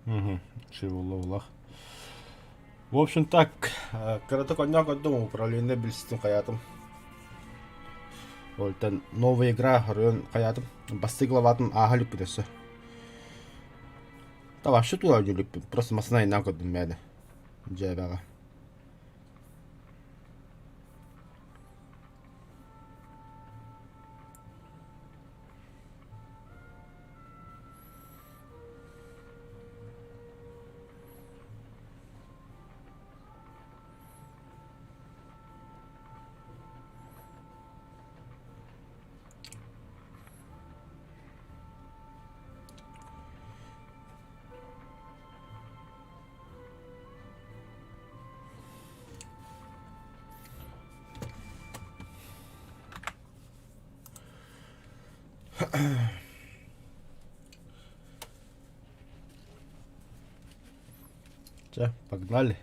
Угу. Чего. В общем так, коротко коня годом управление билситим хаятым. Ольтан новая игра район хаятым. Бастыгла ватым ахалип бидесі. Та вообще туда удилип. Просто масына инан годым мәді. Жайбаға. Все, погнали.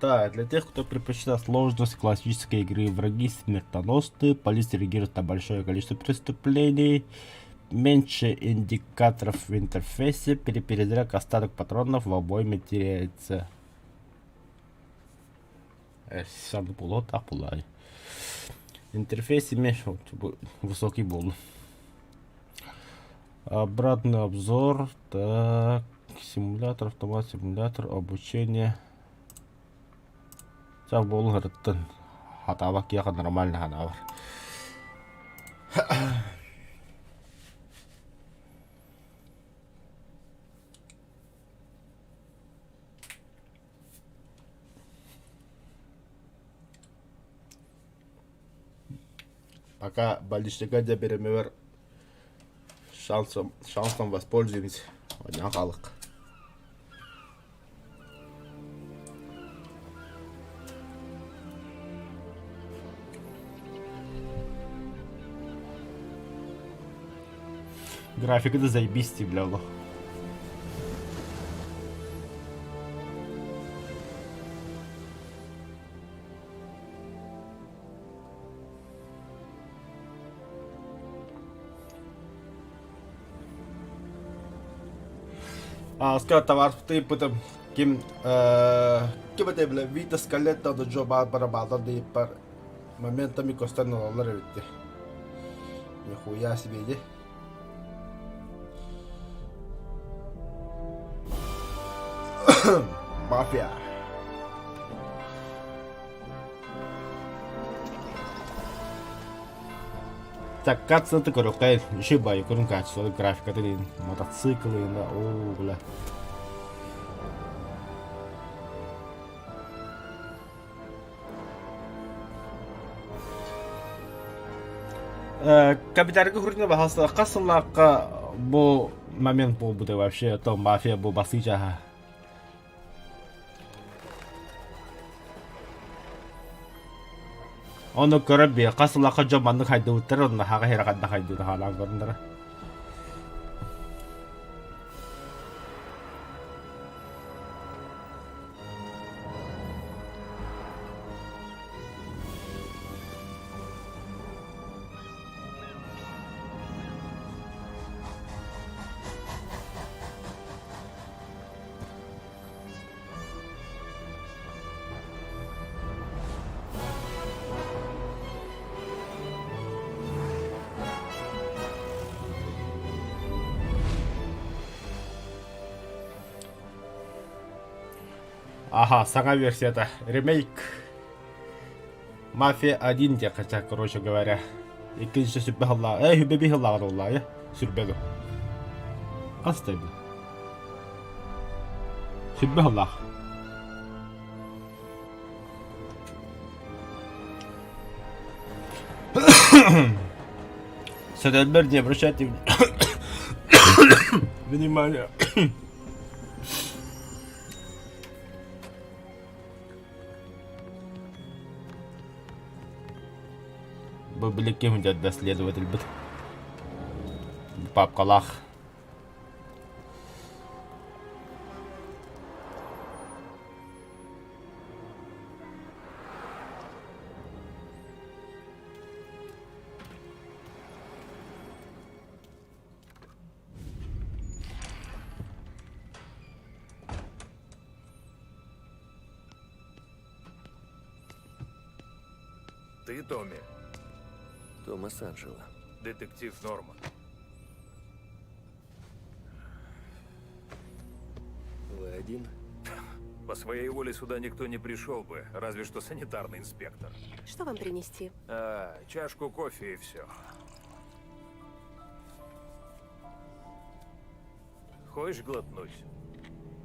Да, для тех, кто предпочитает сложность классической игры, враги смертоносны, полиция реагирует на большое количество преступлений, меньше индикаторов в интерфейсе, при перезарядке остаток патронов в обойме теряется. Сам было так было. Интерфейс имеешь высокий бол. Обратный обзор. Так, симулятор, автомат, симулятор, обучение. Сейчас бол гырыттын. Хатабак яка нормально ханавар. Пока больничника беремевер шансом воспользуемся. Одна халык. Графика да заебись, бля. Ska tavart tipputa kim это бля вита скалета до джоба барабата да пар моментами коста $1 ведь. Нихуя себе, иди. Мафия. Так, катса ты коротко, еще бай, коротко качество графика, ты мотоциклы, да, о, бля. Капиталга хурна бахаса касыллакка бу момент болбуды вообще, то мафия бу басыча. Оны көрөп бе касыллакка жоманды хайдыбыттар, оны хага херакатта хайдыды халаң көрүндүр. Ага, сама версия-то ремейк. Мафия 1 те, хотя, короче говоря. İkinci sübhanallah. Hübe bir hıllar olay ya. Sürbelu. Astabil. Sübhanallah. Садальбер, не обращайте внимания. Бублики будет доследователь бит. Папкалах. ты, Томми? Томас Анджело. Детектив Норман. Вы один? По своей воле сюда никто не пришел бы, разве что санитарный инспектор. Что вам принести? Чашку кофе и все. Хочешь глотнуть?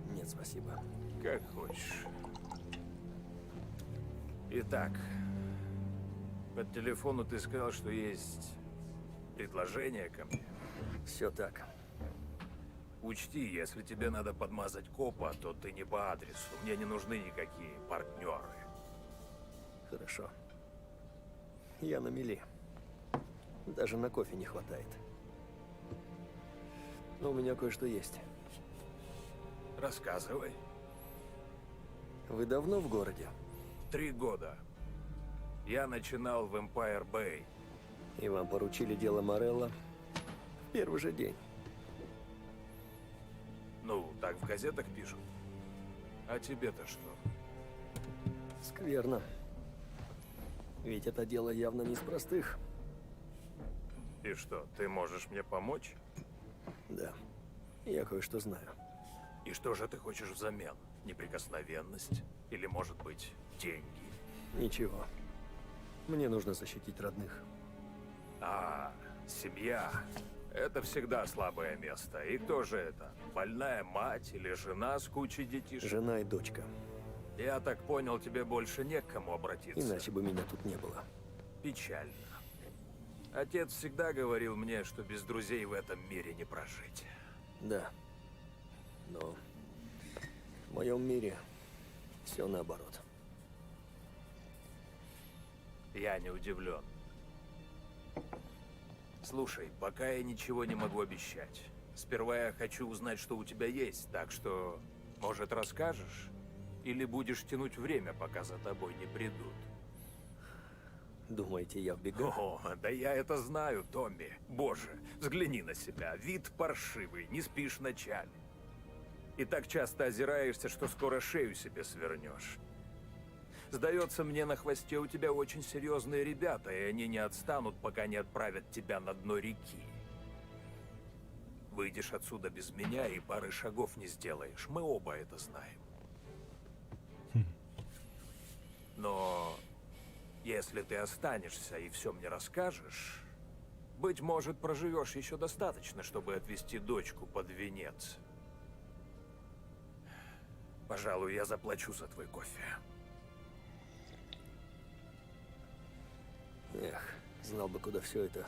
Нет, спасибо. Как хочешь. Итак, по телефону ты сказал, что есть предложение ко мне. Все так. Учти, если тебе надо подмазать копа, то ты не по адресу. Мне не нужны никакие партнеры. Хорошо. Я на мели. Даже на кофе не хватает. Но у меня кое-что есть. Рассказывай. Вы давно в городе? 3 года. Я начинал в Empire Bay. И вам поручили дело Морелло в первый же день. Ну, так в газетах пишут. А тебе-то что? Скверно. Ведь это дело явно не из простых. И что, ты можешь мне помочь? Да. Я кое-что знаю. И что же ты хочешь взамен? Неприкосновенность? Или, может быть, деньги? Ничего. Мне нужно защитить родных. Семья. Это всегда слабое место. И кто же это? Больная мать или жена с кучей детишек? Жена и дочка. Я так понял, тебе больше не к кому обратиться. Иначе бы меня тут не было. Печально. Отец всегда говорил мне, что без друзей в этом мире не прожить. Да. Но в моем мире все наоборот. Я не удивлен. Слушай, пока я ничего не могу обещать. Сперва я хочу узнать, что у тебя есть, так что, может, расскажешь? Или будешь тянуть время, пока за тобой не придут? Думаете, я в бегах? О, да я это знаю, Томми. Боже, взгляни на себя. Вид паршивый, не спишь ночами. И так часто озираешься, что скоро шею себе свернешь. Сдается мне, на хвосте у тебя очень серьезные ребята, и они не отстанут, пока не отправят тебя на дно реки. Выйдешь отсюда без меня и пары шагов не сделаешь. Мы оба это знаем. Но если ты останешься и все мне расскажешь, быть может, проживешь еще достаточно, чтобы отвезти дочку под венец. Пожалуй, я заплачу за твой кофе. Эх, знал бы, куда все это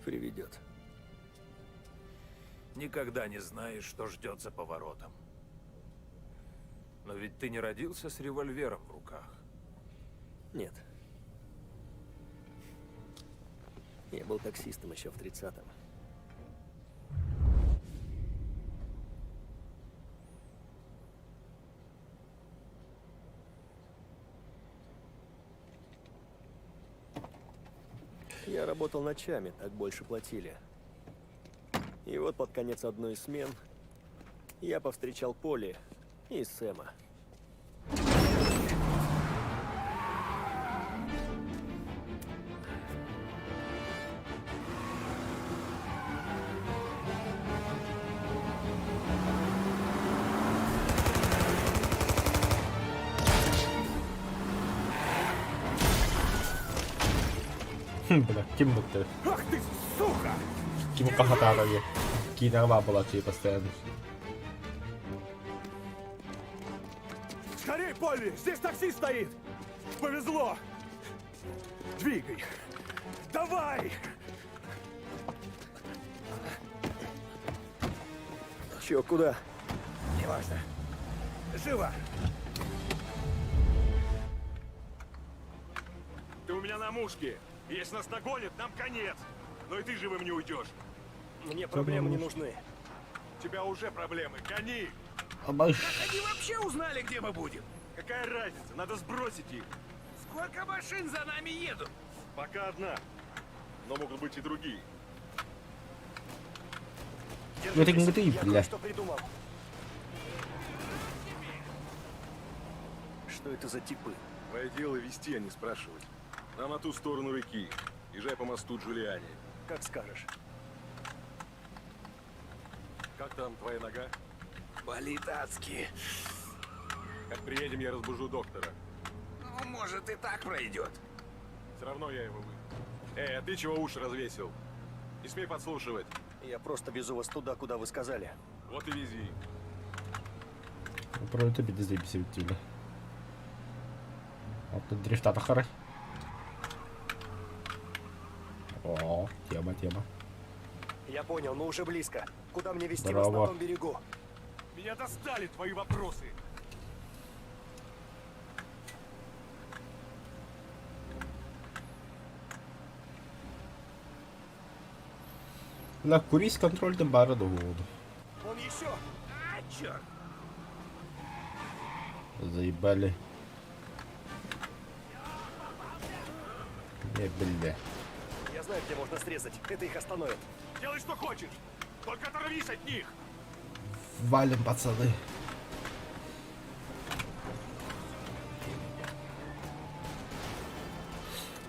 приведет. Никогда не знаешь, что ждет за поворотом. Но ведь ты не родился с револьвером в руках. Нет. Я был таксистом еще в 30-м. Я работал ночами, так больше платили. И вот под конец одной из смен я повстречал Поли и Сэма. Бля, ким-то. Ах ты, сука! Ким-ка хатараги. Кинорва была постоянно. Скорей, Полли! Здесь такси стоит! Повезло! Двигай! Давай! Чё, куда? Неважно. Живо! Ты у меня на мушке. Если нас догонят, нам конец. Но и ты живым не уйдешь. Мне проблемы не нужны. У тебя уже проблемы. Гони! Обош. Они вообще узнали, где мы будем? Какая разница? Надо сбросить их. Сколько машин за нами едут? Пока одна. Но могут быть и другие. Ну ты не ты, Я бля. кое-что придумал. Что это за типы? Твое дело вести, а не спрашивать. Нам на ту сторону реки. Езжай по мосту Джулиани. Как скажешь. Как там твоя нога? Болит адски. Как приедем, я разбужу доктора. Ну, может, и так пройдет. Все равно я его а ты чего уши развесил? Не смей подслушивать. Я просто везу вас туда, куда вы сказали. Вот и вези. Про тобі десь бісівтіля. От тут дрифта харай. О, тема. Я понял, но уже близко. Куда мне везти Браво. вас на том берегу? Меня достали твои вопросы. На курісь контроль до бара до голоду. Вон еще! А, черт! Заебали. Не, бля. Я знаю, где можно срезать. Это их остановит. Делай, что хочешь. Только оторвись от них. Валим, пацаны.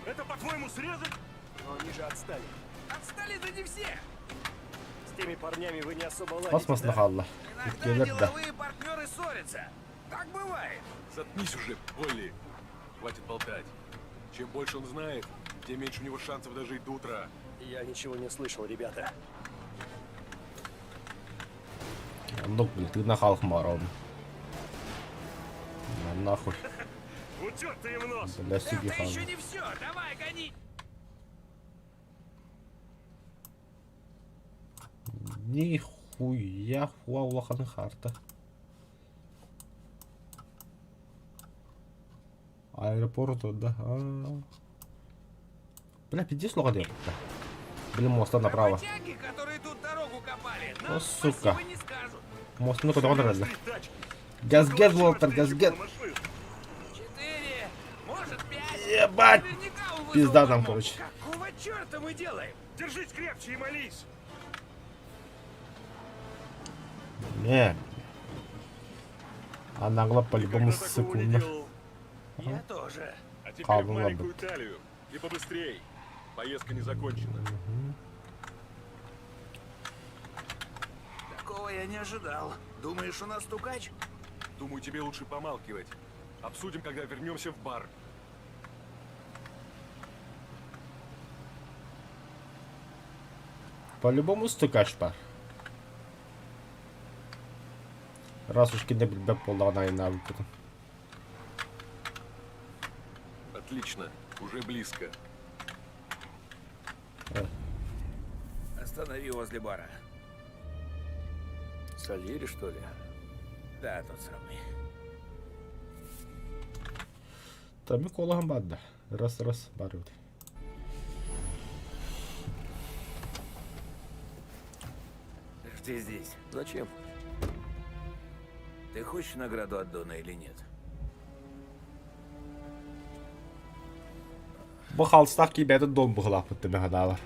Это, по-твоему, срезать? Но они же отстали. Отстали-то не все! С теми парнями вы не особо ладите, Космос да? нахалла. Иногда деловые партнеры ссорятся. Так бывает. Заткнись уже, Полли. Хватит болтать. Чем больше он знает, тем меньше у него шансов дожить до утра. Я ничего не слышал, ребята. Ну, блин, ты нахал хмаром. На нахуй. Утер ты им нос! Для себе Это хан. еще не все. Давай, гони! Нихуя хуалахан харта. Аэропорт, да. Бля, пиздец лоходер. Блин, моста направо. Работяги, которые тут дорогу копали, О, нам сука. спасибо не скажут. Мост, ну куда он реально? Тачки! Газгет, Волтер, газгет. 4, может 5. Ебать! Наверняка он вызвал Пизда там, помощь. короче. Какого черта мы делаем? Держись крепче и молись! Не. А нагло по-любому Никогда такого не секунда. делал. Я тоже. А теперь А, в ну маленькую ладно. Италию. И побыстрей. Поездка не закончена. Такого я не ожидал. Думаешь, у нас стукач? Думаю, тебе лучше помалкивать. Обсудим, когда вернемся в бар. По-любому стукач пар. Раз уж киде бля полдана и навык. Отлично. Уже близко. Останови возле бара. Сальери, что ли? Да, тот самый. Там и кола гамбада. Раз, барют. Жди здесь. Зачем? Ты хочешь награду от Дона или нет? Bu halstak gibi de don buğlaq bitti məqadalar.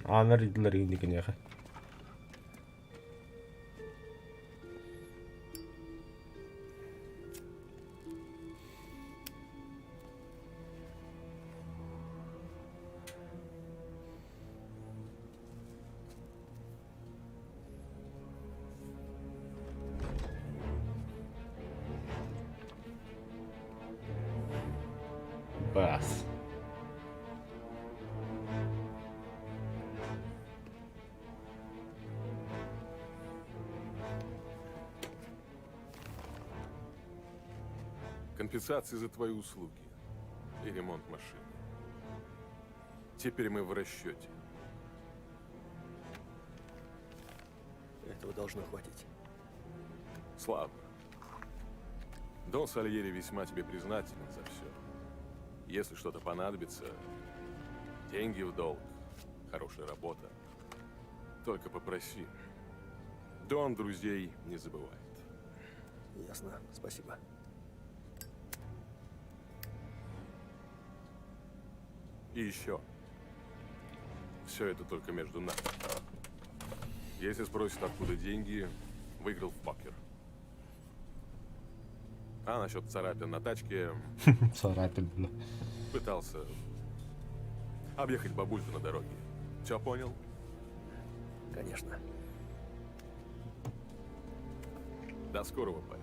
Anar idiler indi ki yaxa. Бас. Компенсации за твои услуги и ремонт машины. Теперь мы в расчете. Этого должно хватить. Славно. Дон Сальери весьма тебе признателен за все. Если что-то понадобится, деньги в долг, хорошая работа. Только попроси. Дон друзей не забывает. Ясно. Спасибо. И еще. все это только между нами. Если спросят, откуда деньги, выиграл в покер. А насчет царапин на тачке, Царапин. пытался объехать бабульку на дороге. Все понял? Конечно. До скорого, парень.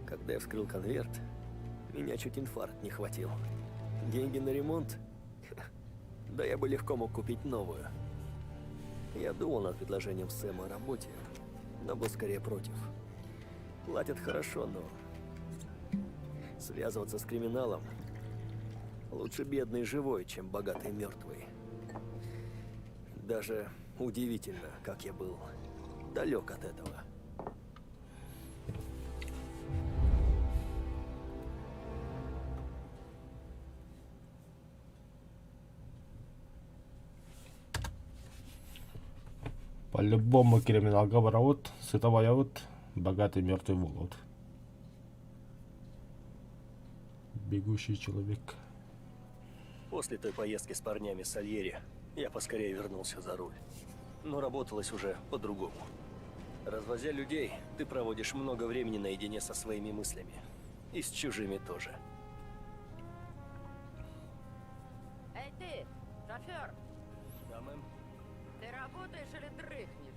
Когда я вскрыл конверт, меня чуть инфаркт не хватил. Деньги на ремонт? Да я бы легко мог купить новую. Я думал над предложением Сэма о работе, но был скорее против. Платят хорошо, но связываться с криминалом лучше бедный живой, чем богатый мертвый. Даже удивительно, как я был далек от этого. По-любому криминал говорят, сытого ягод, богатый мертвый волод. Бегущий человек. После той поездки с парнями с Сальери я поскорее вернулся за руль. Но работалось уже по-другому. Развозя людей, ты проводишь много времени наедине со своими мыслями. И с чужими тоже. Эй ты, шофер, Да, мэм? ты работаешь или дрыхнешь?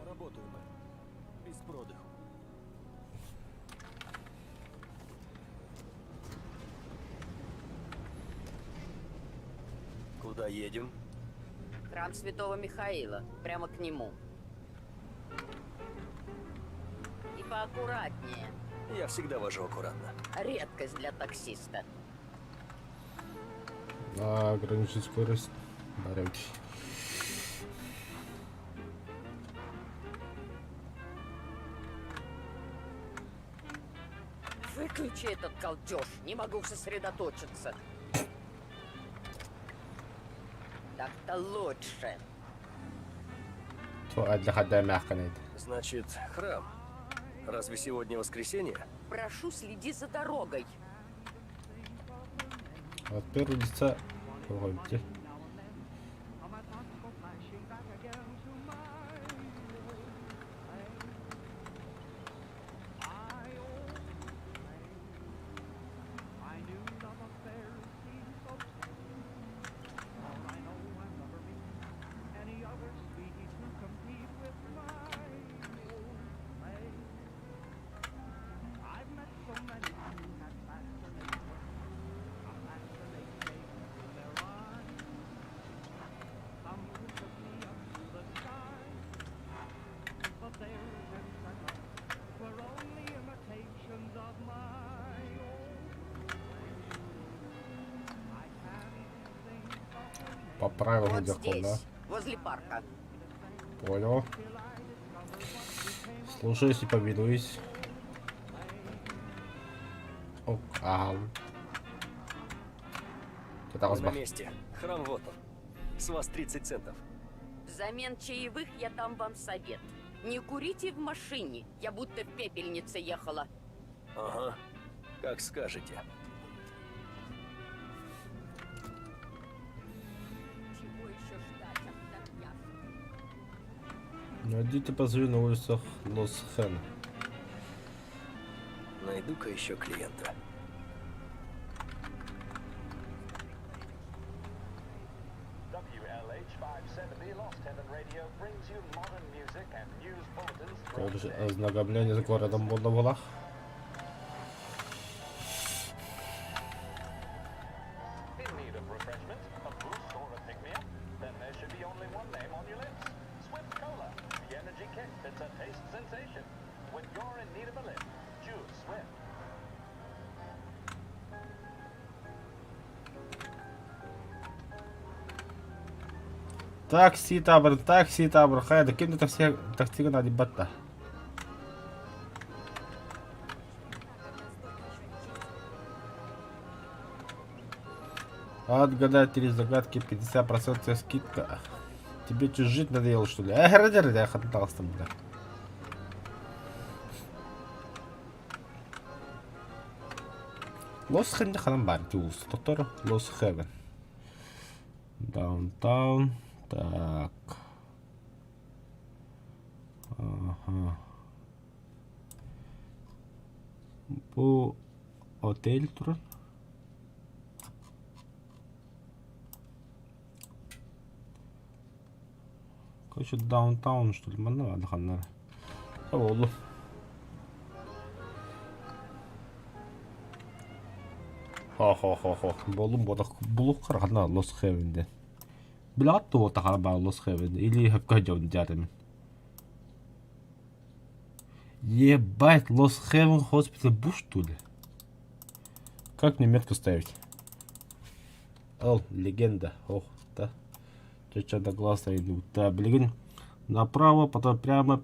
Работаю, мэм. Без продыху. Куда едем? Храм Святого Михаила, прямо к нему. И поаккуратнее. Я всегда вожу аккуратно. Редкость для таксиста. Ограничить скорость. Барем. Выключи этот колдеж, не могу сосредоточиться. Так-то лучше. Для хода мягко найти. Значит, храм. Разве сегодня воскресенье? Прошу, следи за дорогой. От первого лица. Погодите. По правилам Вот закон, да? здесь, возле парка. Понял. Слушаюсь и повинуюсь. Ок, ага. Это Мы на разбах. месте. Храм вот он. С вас 30 центов. Взамен чаевых я дам вам совет. Не курите в машине, я будто в пепельнице ехала. Ага. Как скажете. Чего еще ждать от дня? Найдите позови на улицах Лос-Хэн. Найду-ка еще клиента. WLH-570 Lost Heaven Radio brings you modern music and news bulletins brought Также today. ознакомление с городом Волноволах. In need of refreshment, a boost or a pick-me-up? Then there should be only one name on your lips. Swift Cola, the energy kick that's a taste sensation. When you're in need of a lift, choose Swift. такси табор, хайда, кем такси надо бата. Отгадать 3 загадки, 50% скидка. Тебе что, жить надоело, что ли? Я хотелось там, бля. Лос Хевен ханам бар, тюлс. Доктор Лос Хевен. Даунтаун. Так. Ага. Bu otel turun. Короче, даунтаун, что ли, мана ладно, ханна. Олу. Хо. Болум булук кархана Лос Хевенде. Билат то тахара ба Лос Хевен или хапка жон жарым. Ебать, Лос Хевен хоспиталь буш, что ли? Как мне метку ставить? О, легенда. Ох, да. Чё одноглазый идут. Да, блин. Направо, потом прямо.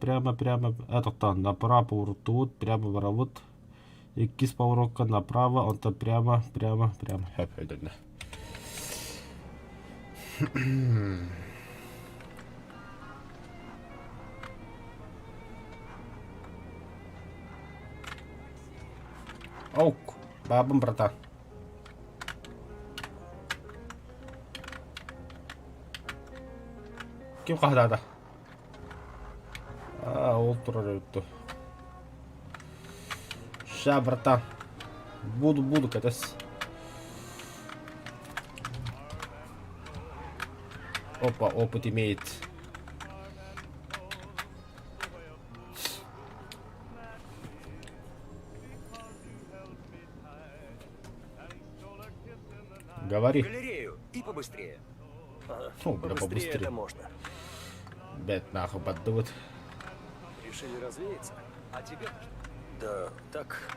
Это там, направо поворот, прямо ворот. И кис поворота направо, он там прямо. Хэп. Оук, бабам, братан. Ким кахдада? Ол турар өттү. Ща, братан. Буду кататься. Опа, опыт имеет. Говори. Галерею и побыстрее. Ну, бля, Побыстрее побыстрее. это можно. Бед нахуй поддут. Решили развеяться? А тебе? Да, так.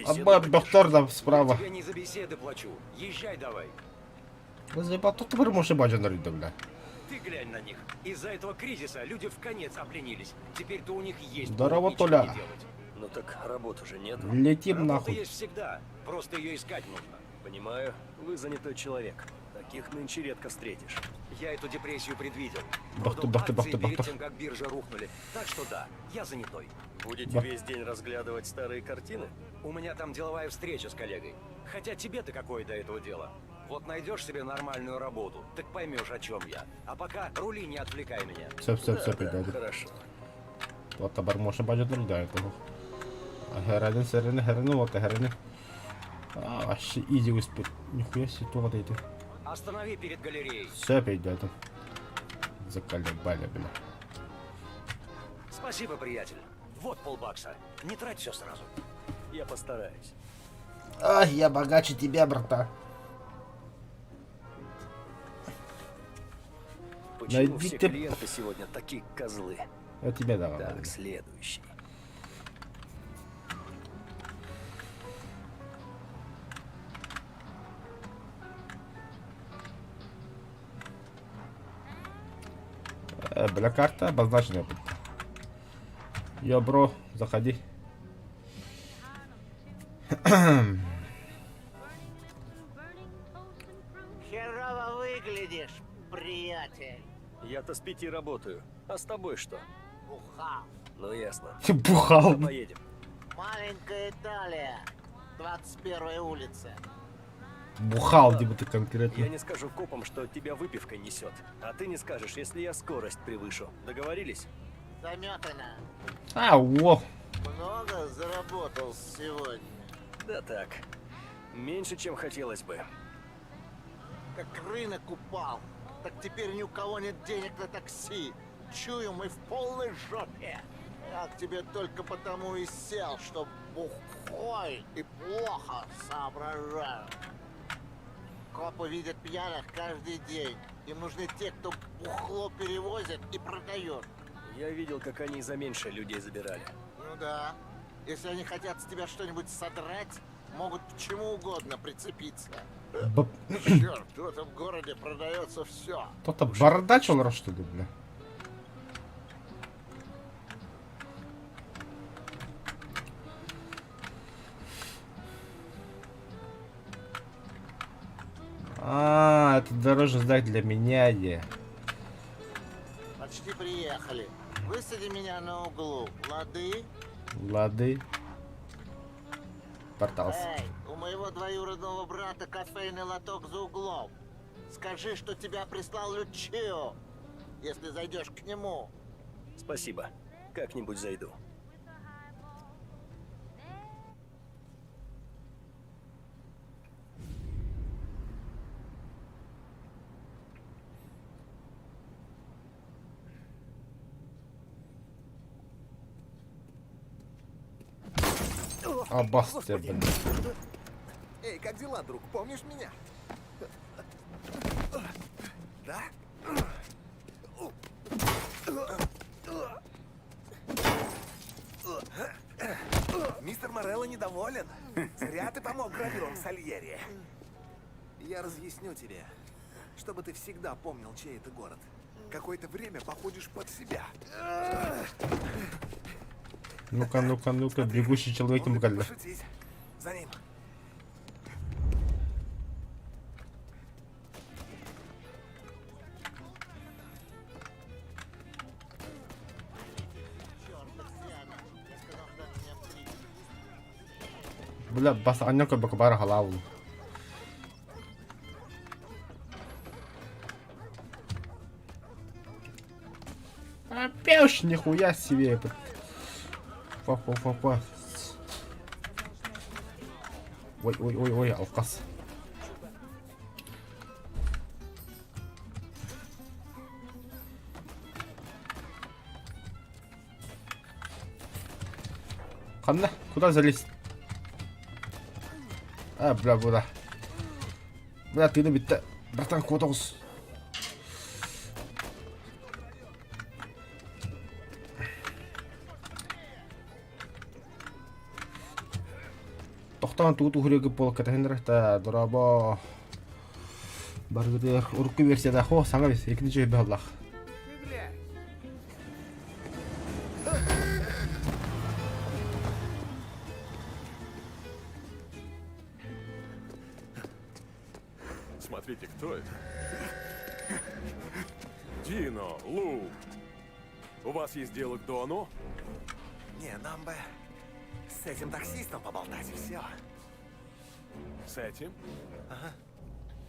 Абба, доктор там справа. Тебе не за беседы плачу. Езжай давай. Заебал, тут теперь можешь бачить на рынок, бля. Ты глянь на них. Из-за этого кризиса люди в конец обленились. Теперь-то у них есть Здорово, повод ничего Толя. не делать. Ну так работы же нет. Летим Работа нахуй. есть всегда. Просто ее искать нужно. Понимаю, вы занятой человек. Таких нынче редко встретишь. Я эту депрессию предвидел. Бах ты, Продал бах ты, бах акции ты, бах перед ты. тем, как биржа рухнули. Так что да, я занятой. Будете Да. весь день разглядывать старые картины? У меня там деловая встреча с коллегой. Хотя тебе-то какое до этого дело? Вот найдешь себе нормальную работу, так поймешь, о чем я. А пока рули, не отвлекай меня. Все, Да, придет. хорошо. Вот табар можно бачить на рынок. Херени, серени, вот херени. Вообще изи успеть. Нихуя себе тут это. Останови перед галереей. Все придет. Заколебали, бля. Спасибо, приятель. Вот полбакса. Не трать все сразу. Я постараюсь. Ай, я богаче тебя, брата. Почему Найди все ты- клиенты сегодня такие козлы? Я тебе давал. Так, следующий. Бля, карта обозначена. Йо, бро, заходи. Херово выглядишь, приятель. Я-то с 5 работаю. А с тобой что? Бухал. Ну ясно. Бухал. Куда поедем? Маленькая Италия. 21-я улица. Бухал, где бы ты Я конкретно. не скажу копам, что тебя выпивка несет. А ты не скажешь, если я скорость превышу. Договорились? Заметано. Во. Много заработал сегодня. Да так. Меньше, чем хотелось бы. Как рынок упал. Так теперь ни у кого нет денег на такси. Чую, мы в полной жопе. Я к тебе только потому и сел, что бухой и плохо соображаю. Копы видят пьяных каждый день. Им нужны те, кто бухло перевозит и продает. Я видел, как они за меньше людей забирали. Ну да. Если они хотят с тебя что-нибудь содрать, могут к чему угодно прицепиться. Черт, в этом городе продается все. Кто-то бардачил, раз что ли, бля? Это дорожный знак для меня, Поехали. Высади меня на углу. Лады? Лады. Портался. Эй, у моего двоюродного брата кофейный лоток за углом. Скажи, что тебя прислал Лючио, если зайдешь к нему. Спасибо. Как-нибудь зайду. Абасте, блин. Эй, как дела, друг? Помнишь меня? Да? Мистер Морелло недоволен. Зря ты помог гравюрам Сальери. Я разъясню тебе, чтобы ты всегда помнил, чей это город. Какое-то время походишь под себя. Ну-ка, ну-ка, ну-ка, бегущий человек Он ему любит говорит. пошутить. За ним. Бля, бас аннёка бакбара халаву. Опять нихуя себе. Фа-фа-фа-фа. Ой, алкас. Ханна, куда залезть? А, бля, куда? Бля, ты набита. Братан, куда ус? Тохтан тут ухрёг пол катахнарта дурабо. Баргдер урку версияда хо сангавис экинчи бэллах. Смотрите, кто это? Дино, Лу. У вас есть дело к Дону? Не, нам бы с этим таксистом поболтать и все. С этим? Ага.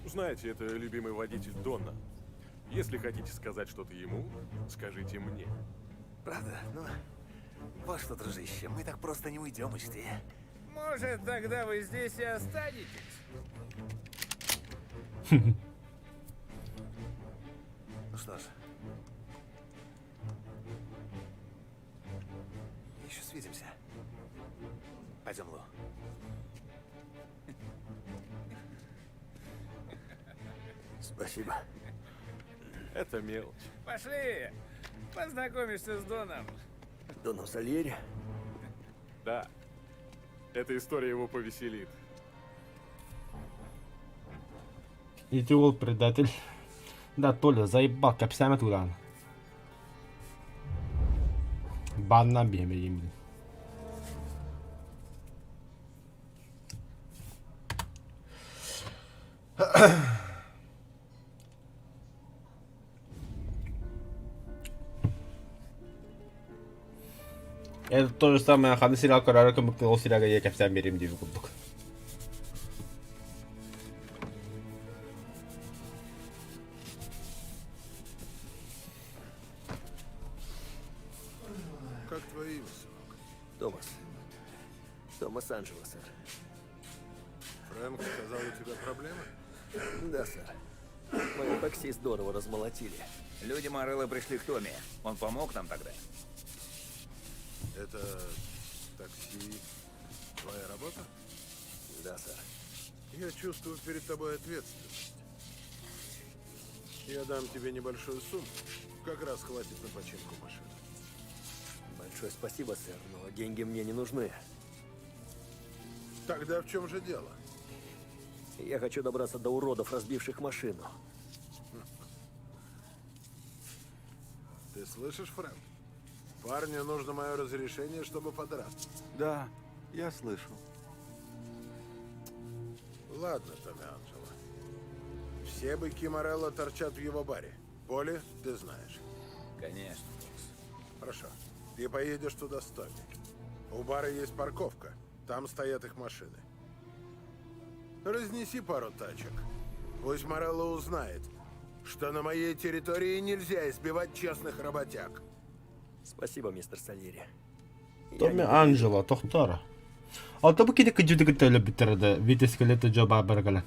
Знаете, это любимый водитель Дона. Если хотите сказать что-то ему, скажите мне. Правда? Ну, вот что, дружище, мы так просто не уйдем, учти. Может, тогда вы здесь и останетесь? Ну что ж. Еще свидимся. Пойдем, Лу. Спасибо. Это мелочь. Пошли! Познакомишься с Доном. Доном Сальери? Да. Эта история его повеселит. Идиол, предатель. Да, Толя, заебал, капсами туда. Банна бемеем. Это то же самое, ханы сериал, который рекомендовал сериал, я капсами берем 9 кубок. Как твое имя, сынок? Томас. Томас Анджело, сэр. Фрэнк сказал, у тебя проблемы? Да, сэр. Мое такси здорово размолотили. Люди Морелло пришли к Томми. Он помог нам тогда? Это такси твоя работа? Да, сэр. Я чувствую перед тобой ответственность. Я дам тебе небольшую сумму. Как раз хватит на починку машины. Большое спасибо, сэр, но деньги мне не нужны. Тогда в чем же дело? Я хочу добраться до уродов, разбивших машину. Ты слышишь, Фрэнк? Парню нужно мое разрешение, чтобы подраться. Да, я слышу. Ладно, Томми Анджело. Все быки Морелло торчат в его баре. Поле, ты знаешь. Конечно, босс. Хорошо. Ты поедешь туда с Томми. У бара есть парковка. Там стоят их машины. Разнеси пару тачек. Пусть Морелло узнает, что на моей территории нельзя избивать честных работяг. Спасибо, мистер Сальери. Tommy Angelo, tohtor. Olta bu kedi kıcıdı kıtayla bitirdi. Video skeleti joba bırakılan.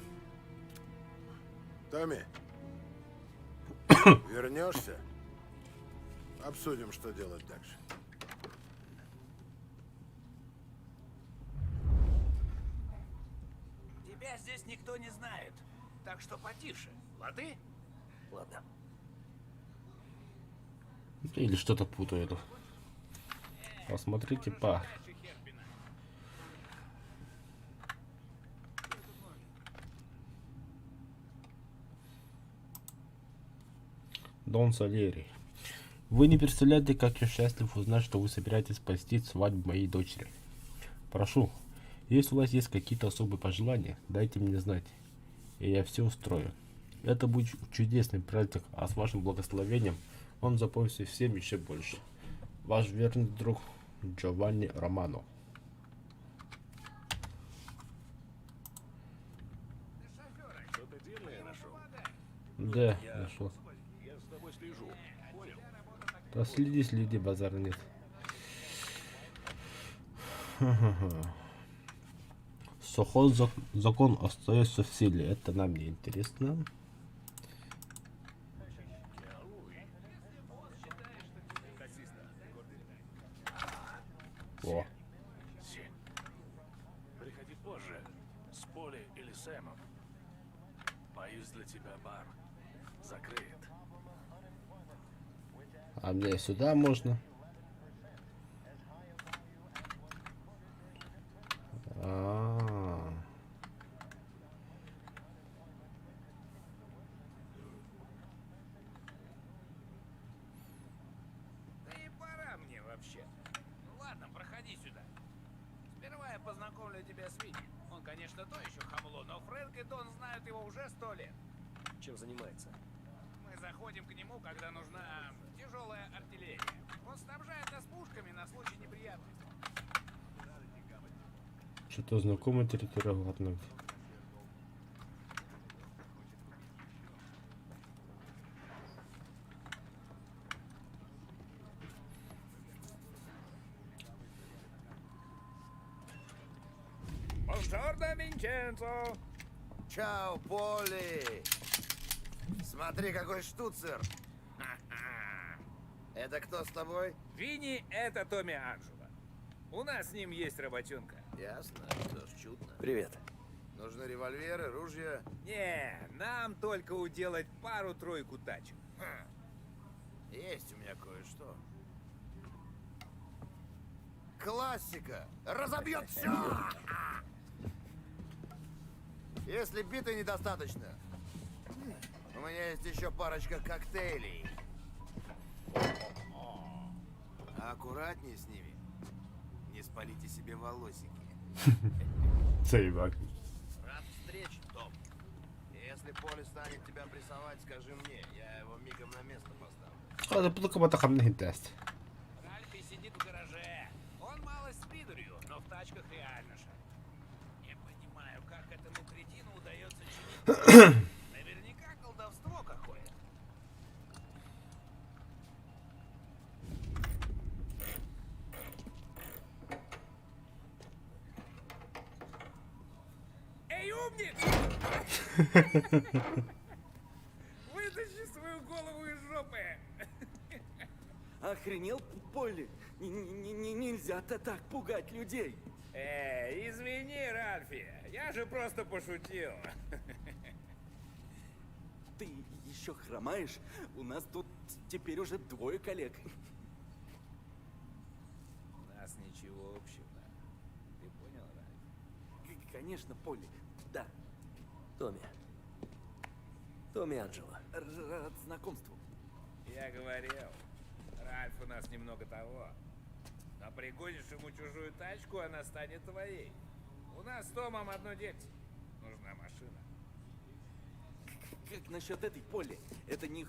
Томми, вернешься? Обсудим, что делать дальше. Тебя здесь никто не знает, так что потише, лады? Ладно. Или что-то путаю. Посмотрите пар. Дон Сальери. Вы не представляете, как я счастлив узнать, что вы собираетесь спасти свадьбу моей дочери. Прошу, если у вас есть какие-то особые пожелания, дайте мне знать, и я все устрою. Это будет чудесный праздник, а с вашим благословением он запомнится всем еще больше. Ваш верный друг Джованни Романо. Что-то дельное нашел? Да, нашел. Я с тобой слежу. Понял? Да следи, базара нет. Сухой закон остается в силе. Это нам не интересно. О. Приходи позже, с Поли или Сэмом. Боюсь, для тебя бар закрыт. А мне сюда можно? Да и пора мне вообще. Ну ладно, проходи сюда. Сперва я познакомлю тебя с Винни. Он, конечно, то еще хамло, но Фрэнк и Дон знают его уже 100 лет. Чем занимается? Мы заходим к нему, когда нужна тяжелая артиллерия. Он снабжает нас пушками на случай неприятностей. Что-то знакомая территория, ладно. Бонжорно, Винченцо! Чао, Поли! Смотри, какой штуцер! Это кто с тобой? Винни — это Томми Анджело. У нас с ним есть работенка. Ясно, что ж, чудно. Привет. Нужны револьверы, ружья. Не, нам только уделать пару-тройку тачек. Есть у меня кое-что. Классика! Разобьет все! Если биты недостаточно, у меня есть еще парочка коктейлей. Аккуратнее с ними. Не спалите себе волосики. Сейвак. Рад встрече, Том. Если Поли станет тебя прессовать, скажи мне. Я его мигом на место поставлю. Hadi bunu kapatalım ne hintest. Ральфи сидит в гараже. Он малость с придурью, но в тачках реально же. Не понимаю, как этому кретину удается чинить. Наверняка колдовство какое. Эй, умник! Вытащи свою голову из жопы! Охренел, Полли? Нельзя так пугать людей. Извини, Ральфи, я же просто пошутил. Ты еще хромаешь? У нас тут теперь уже 2 коллег. У нас ничего общего. Ты понял, Ральфи? Конечно, Полли. Да. Томми. Томми Анджело. Рад знакомству. Я говорил, Ральф у нас немного того. Но пригонишь ему чужую тачку, она станет твоей. У нас с Томом одно дельце. Нужна машина. как насчет этой Полли? Это не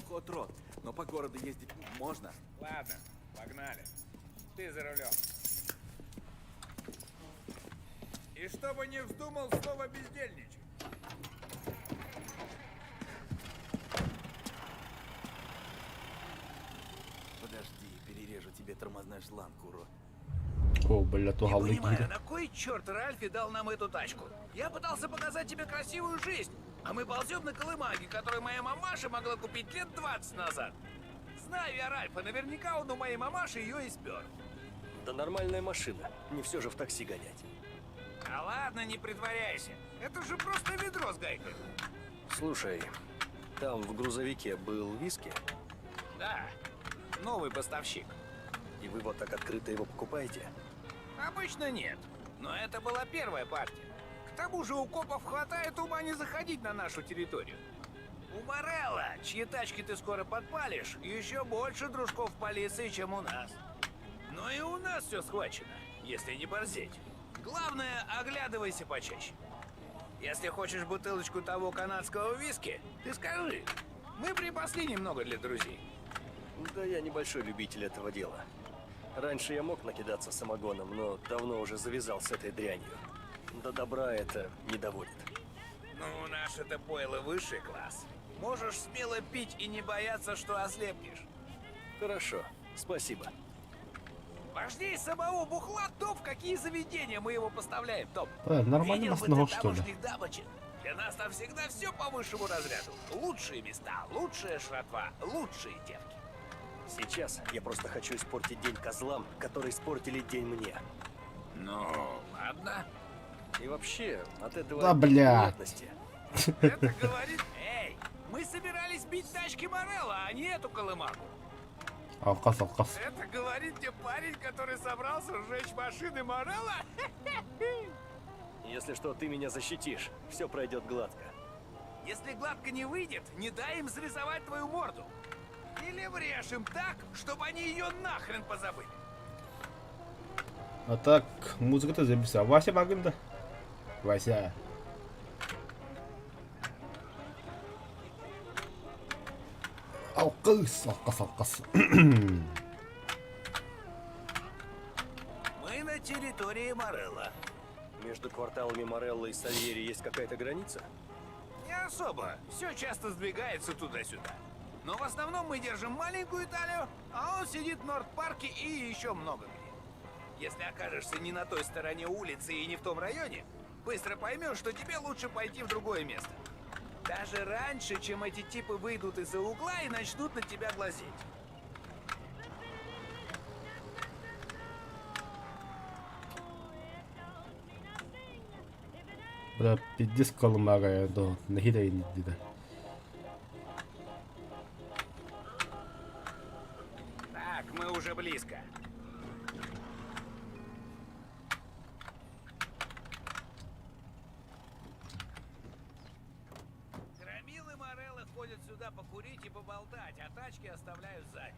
хот-род, но по городу ездить можно. Ладно, погнали. Ты за рулем. И чтобы не вздумал снова бездельничать. Подожди, перережу тебе тормозной шланг, урод. О, бля, то Не галыги. понимаю, на кой черт Ральфи дал нам эту тачку? Я пытался показать тебе красивую жизнь, а мы ползем на колымаге, которую моя мамаша могла купить лет 20 назад. Знаю я Ральфа, наверняка он у моей мамаши ее и спер. Да нормальная машина, не все же в такси гонять. А ладно, не притворяйся. Это же просто ведро с гайкой. Слушай, там в грузовике был виски, Да, новый поставщик. и вы вот так открыто его покупаете? Обычно нет, но это была первая партия. К тому же у копов хватает ума не заходить на нашу территорию. У Морелла, чьи тачки ты скоро подпалишь, еще больше дружков полиции, чем у нас. Но и у нас все схвачено, если не борзеть. Главное, оглядывайся почаще. Если хочешь бутылочку того канадского виски, ты скажи. Мы припасли немного для друзей. Да я небольшой любитель этого дела. Раньше я мог накидаться самогоном, но давно уже завязал с этой дрянью. До добра это не доводит. Ну, наше-то пойло высший класс. Можешь смело пить и не бояться, что ослепнешь. Хорошо, спасибо. Важнее самого бухла то, в какие заведения мы его поставляем, Том. Нормально Видел нас бы много, ты что ли? тамошних дамочек? Для нас там всегда все по высшему разряду. Лучшие места, лучшая шратва, лучшие девки. Сейчас я просто хочу испортить день козлам, которые испортили день мне. Ну, ладно. И вообще, от этого Да, бля. неприятности. Это говорит... Эй, мы собирались бить тачки Морелла, а не эту колымагу. Алкас, алкас. Это говорит тебе парень, который собрался сжечь машины Морелла? Если что, ты меня защитишь. Все пройдет гладко. Если гладко не выйдет, не дай им зарисовать твою морду. Или врежь им так, чтобы они ее нахрен позабыли. А так, музыка-то записал. Вася Магнда. Вася. Алкас, алкас, алкас. Мы на территории Морелла. Между кварталами Морелло и Сальери есть какая-то граница? Не особо. Все часто сдвигается туда-сюда. Но в основном мы держим маленькую Италию, а он сидит в Норд-парке и еще много где. Если окажешься не на той стороне улицы и не в том районе, быстро поймешь, что тебе лучше пойти в другое место. Даже раньше, чем эти типы выйдут из-за угла и начнут на тебя глазеть. Бля, пиздец колымага, да, нахидай не дида. Так, мы уже близко. Громилы Мореллы ходят сюда покурить и поболтать, а тачки оставляют сзади.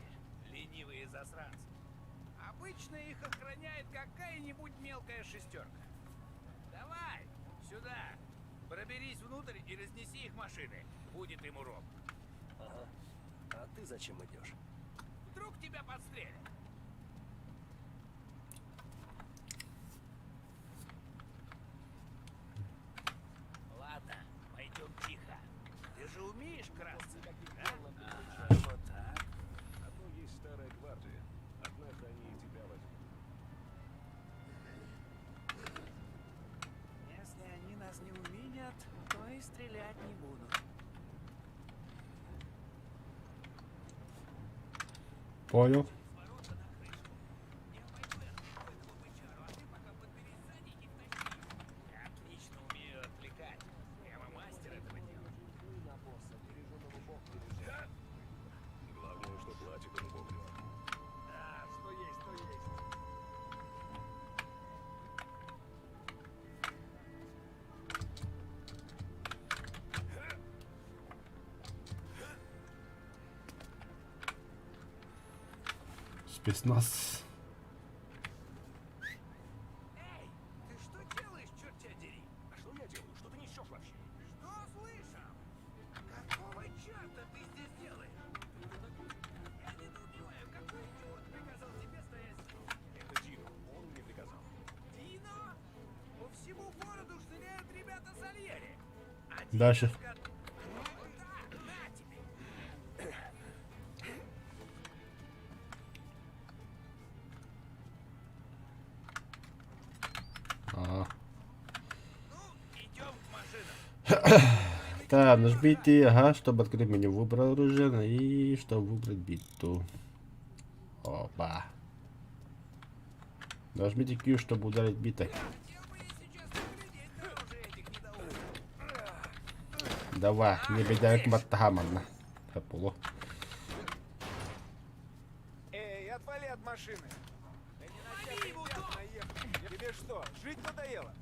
Ленивые засранцы. Обычно их охраняет какая-нибудь мелкая шестерка. Давай, сюда. Проберись внутрь и разнеси их машины. Будет им урок. Ага. А ты зачем идешь? Вдруг тебя подстрелят. Ладно, пойдем тихо. Ты же умеешь красться, а? Ага, вот так. А то есть старая гвардия. Однажды они и тебя возьмут. Если они нас не увидят, то и стрелять не будут. Понял. Я отлично умею отвлекать. Прямо мастер этого дела. Главное, что платит он вовремя. Да, что есть, то есть. Спецназ. Эй, ты что делаешь, черт тебя дери? А что я делаю? Что ты несешь вообще? Что слышал? Дальше. Ага. Так, нажмите, ага, чтобы открыть меню, выбрал оружие, и чтобы выбрать биту. Опа. Нажмите Q, чтобы ударить битой. Давай, не бедай Маттахамана. Хаполо. Эй, отвали от машины! Да не на тебя приятно ехать. Тебе что, жить надоело?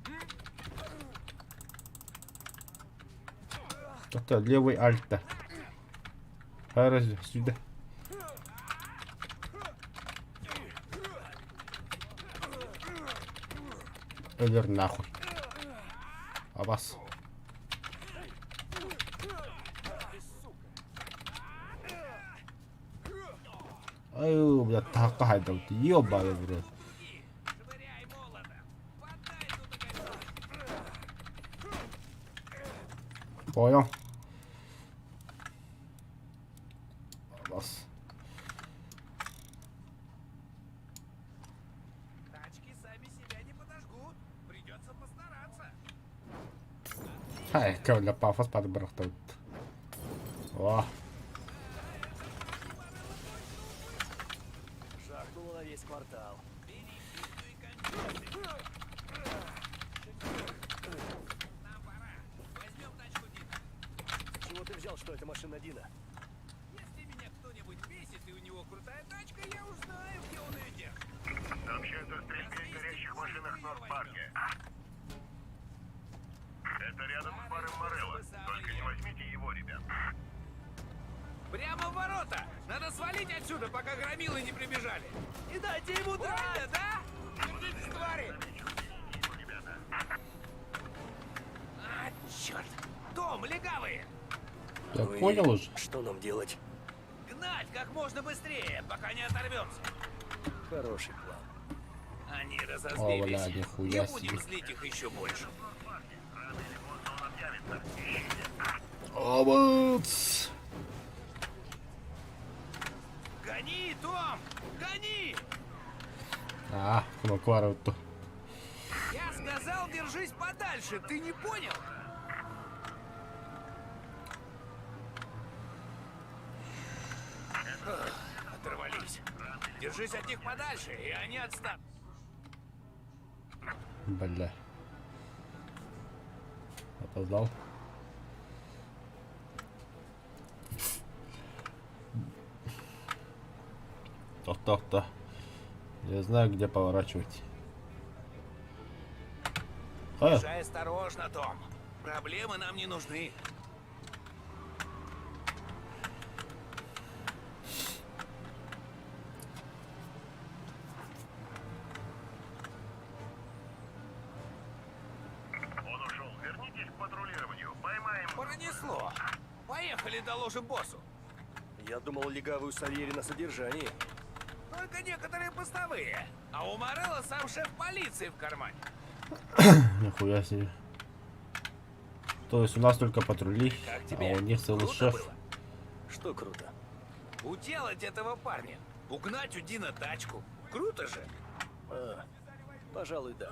Это левый альта. Раз сюда. Элер нахуй. А вас. Ай, бля, такая да, ёбаный, блядь. Понял. Вас. Тачки сами себя не подожгут. Придется постараться. Ай, ковля пафос подбрал тут. О. Жахнуло на весь квартал. Чего ты взял, что это машина Дина? Если меня кто-нибудь бесит и у него крутая тачка, я уж знаю, где он ее держит. Сообщают о стрельбе и горящих машинах в Норд-Парке. Это рядом с баром Морелло. Только не возьмите его, ребят. Прямо в ворота! Надо свалить отсюда, пока громилы не прибежали. И дайте ему драться, да? Держитесь, твари! А, черт! Том, легавые! Я понял уже. Что нам делать? Гнать как можно быстрее, пока не оторвемся. Хороший план. Они О, бля, разозлились. нихуя Не будем себе. злить их еще больше. Обуц. Гони, Том! Гони! А, кварту. Я сказал, держись подальше, ты не понял? Оторвались. Держись от них подальше, и они отстанут. Бля. Опоздал. То. Я знаю, где поворачивать. Езжай осторожно, Том. Проблемы нам не нужны. Он ушел. Вернитесь к патрулированию. Поймаем. Пронесло. Поехали, доложим боссу. Я думал, легавую Сальери на содержании. Только некоторые постовые. А у Морелло сам шеф полиции в кармане. Нихуя себе. То есть у нас только патрули, Как а тебе? у них целый Круто шеф. было? Что круто? Уделать этого парня. Угнать у Дина тачку. Круто же. А, пожалуй, да.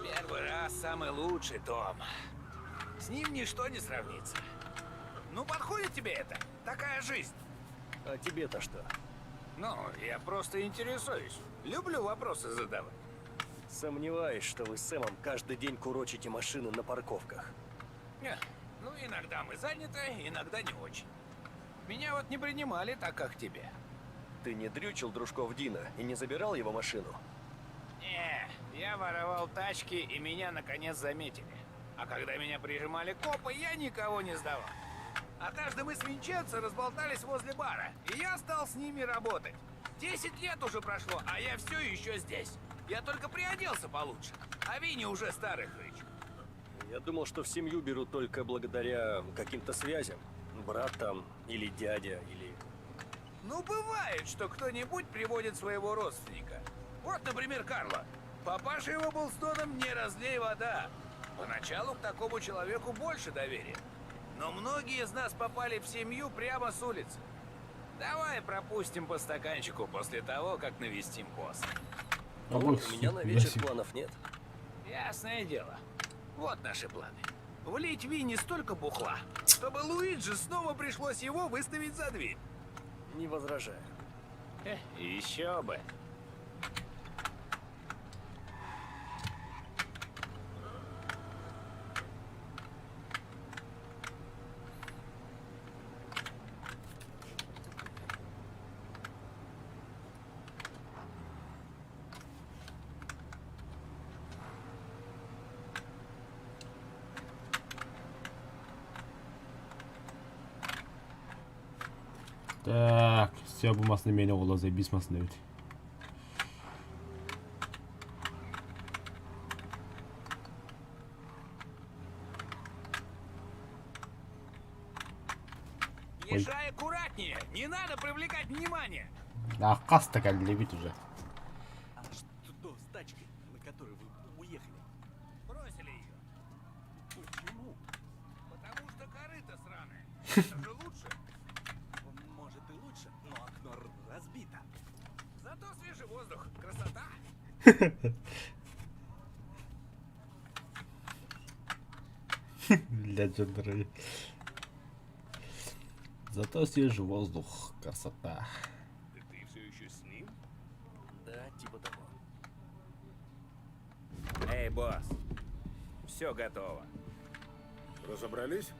Первый раз самый лучший, Том. С ним ничто не сравнится. Ну, подходит тебе это? Такая жизнь. А тебе-то что? Ну, я просто интересуюсь. Люблю вопросы задавать. Сомневаюсь, что вы с Сэмом каждый день курочите машины на парковках. Ну, иногда мы заняты, иногда не очень. Меня вот не принимали так, как тебе. Ты не дрючил дружков Дина и не забирал его машину? Не, я воровал тачки, и меня наконец заметили. А когда меня прижимали копы, я никого не сдавал. Однажды мы с Винченцо разболтались возле бара, и я стал с ними работать. 10 лет уже прошло, а я все еще здесь. Я только приоделся получше, а Винни уже старый хрыч. Я думал, что в семью берут только благодаря каким-то связям. Брат там, или дядя, или... Ну, бывает, что кто-нибудь приводит своего родственника. Вот, например, Карло. Папаша его был с тоном «не разлей вода». Поначалу к такому человеку больше доверия. но многие из нас попали в семью прямо с улицы. Давай пропустим по стаканчику после того, как навестим босса. У меня на вечер планов нет. Ясное дело. Вот наши планы. Влить Винни столько бухла, чтобы Луиджи снова пришлось его выставить за дверь. Не возражаю. Еще бы. Так, все бумасını meni olazay bismasın evet. Езжай аккуратнее, не надо привлекать внимание. Ah kasta geldi bit уже. А что с тачкой, на которой вы уехали? Бросили ее. Почему? Потому что корыто сраное. Это же лучше. Может и лучше, но окно разбито. Зато свежий воздух. Красота. Для джендера. Зато свежий воздух, красота. Ты все еще с ним? Да, типа того. Эй, босс. Все готово. Разобрались?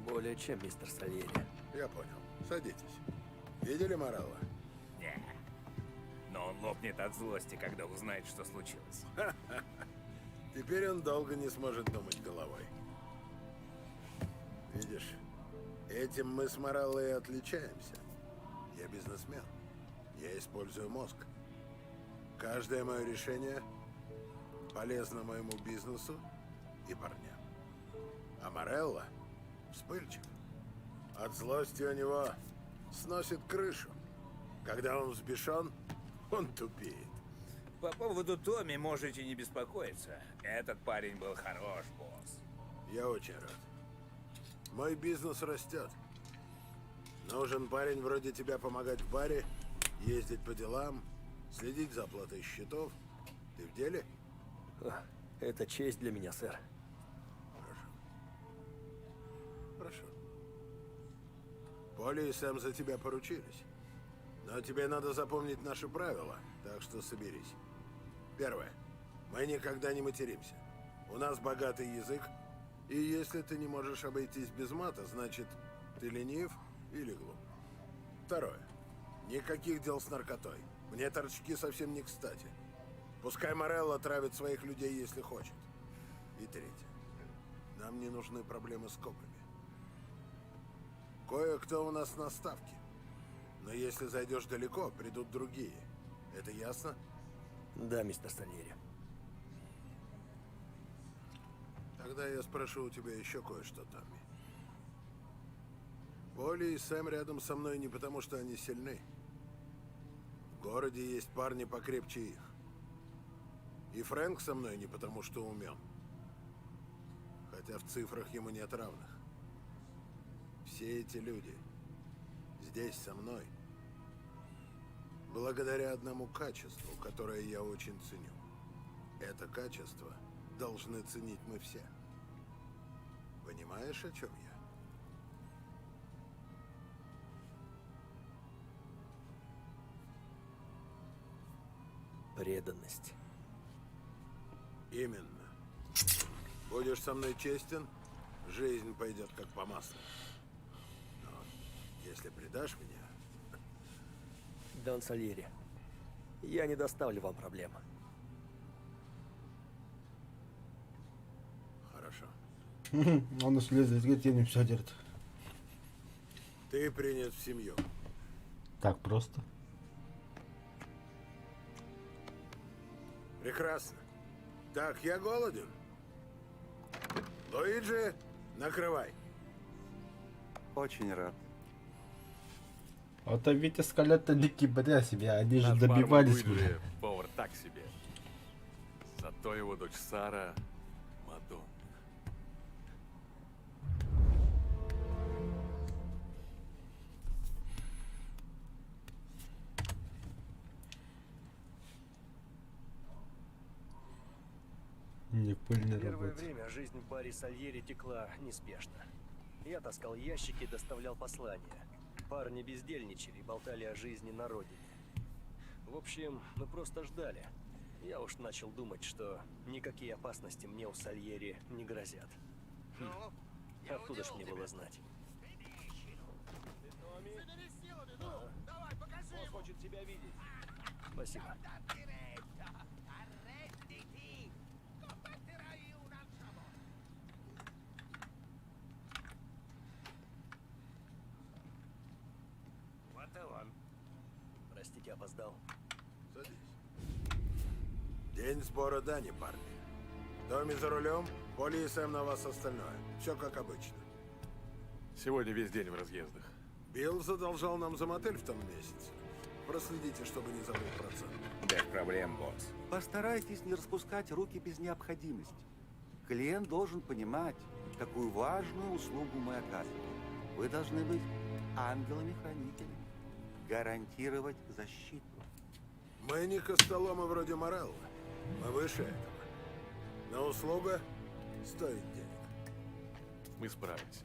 Более чем, мистер Сальери. Я понял. Садитесь. Видели Морелло? Не. Но он лопнет от злости, когда узнает, что случилось. Теперь он долго не сможет думать головой. Видишь, этим мы с Морелло и отличаемся. Я бизнесмен. Я использую мозг. Каждое мое решение полезно моему бизнесу и парням. А Морелло вспыльчив. От злости у него сносит крышу. Когда он взбешен, он тупеет. По поводу Томми можете не беспокоиться. Этот парень был хорош, босс. Я очень рад. Мой бизнес растет. Нужен парень вроде тебя помогать в баре, ездить по делам, следить за оплатой счетов. Ты в деле? Это честь для меня, сэр. Хорошо. Поли и Сэм за тебя поручились. Но тебе надо запомнить наши правила, так что соберись. Первое. Мы никогда не материмся. У нас богатый язык, и если ты не можешь обойтись без мата, значит, ты ленив или глуп. Второе. Никаких дел с наркотой. Мне торчки совсем не кстати. Пускай Морелло травит своих людей, если хочет. И третье. Нам не нужны проблемы с копами. Кое-кто у нас на ставке. Но если зайдешь далеко, придут другие. Это ясно? Да, мистер Сальери. Тогда я спрошу у тебя еще кое-что, Томми. Поли и Сэм рядом со мной не потому, что они сильны. В городе есть парни покрепче их. И Фрэнк со мной не потому, что умен. Хотя в цифрах ему нет равных. Все эти люди здесь со мной благодаря одному качеству, которое я очень ценю. Это качество должны ценить мы все. Понимаешь, о чем я? Преданность. Именно. Будешь со мной честен, жизнь пойдет как по маслу. Но если предашь меня... Дон Сальери, я не доставлю вам проблем. Хорошо. Он исследует, говорит, я не все делает. Ты принят в семью. Так просто. Прекрасно. Так, я голоден. Луиджи, накрывай. Очень рад. А то Витя Скалетто дикий бля себя, они же Наш добивались бармен меня. Луиджи повар так себе. Зато его дочь Сара Мадонна. Не пыльный Первое робот. время жизнь в баре Сальери текла неспешно. Я таскал ящики, доставлял послания. Парни бездельничали, болтали о жизни на родине. В общем, мы просто ждали. Я уж начал думать, что никакие опасности мне у Сальери не грозят. Откуда ж мне было знать? Давай, покажи ему. Хочет тебя видеть. Спасибо. Вот и он. Простите, опоздал. Садись. День сбора дани, парни. Томми за рулем, Поли и Сэм на вас остальное. Все как обычно. Сегодня весь день в разъездах. Билл задолжал нам за мотель в том месяце. Проследите, чтобы не забыл процент. Без проблем, босс. Постарайтесь не распускать руки без необходимости. Клиент должен понимать, какую важную услугу мы оказываем. Вы должны быть ангелами-хранителями, гарантировать защиту. Мы не костоломы вроде Морелла. Мы выше этого. Но услуга стоит денег. Мы справимся.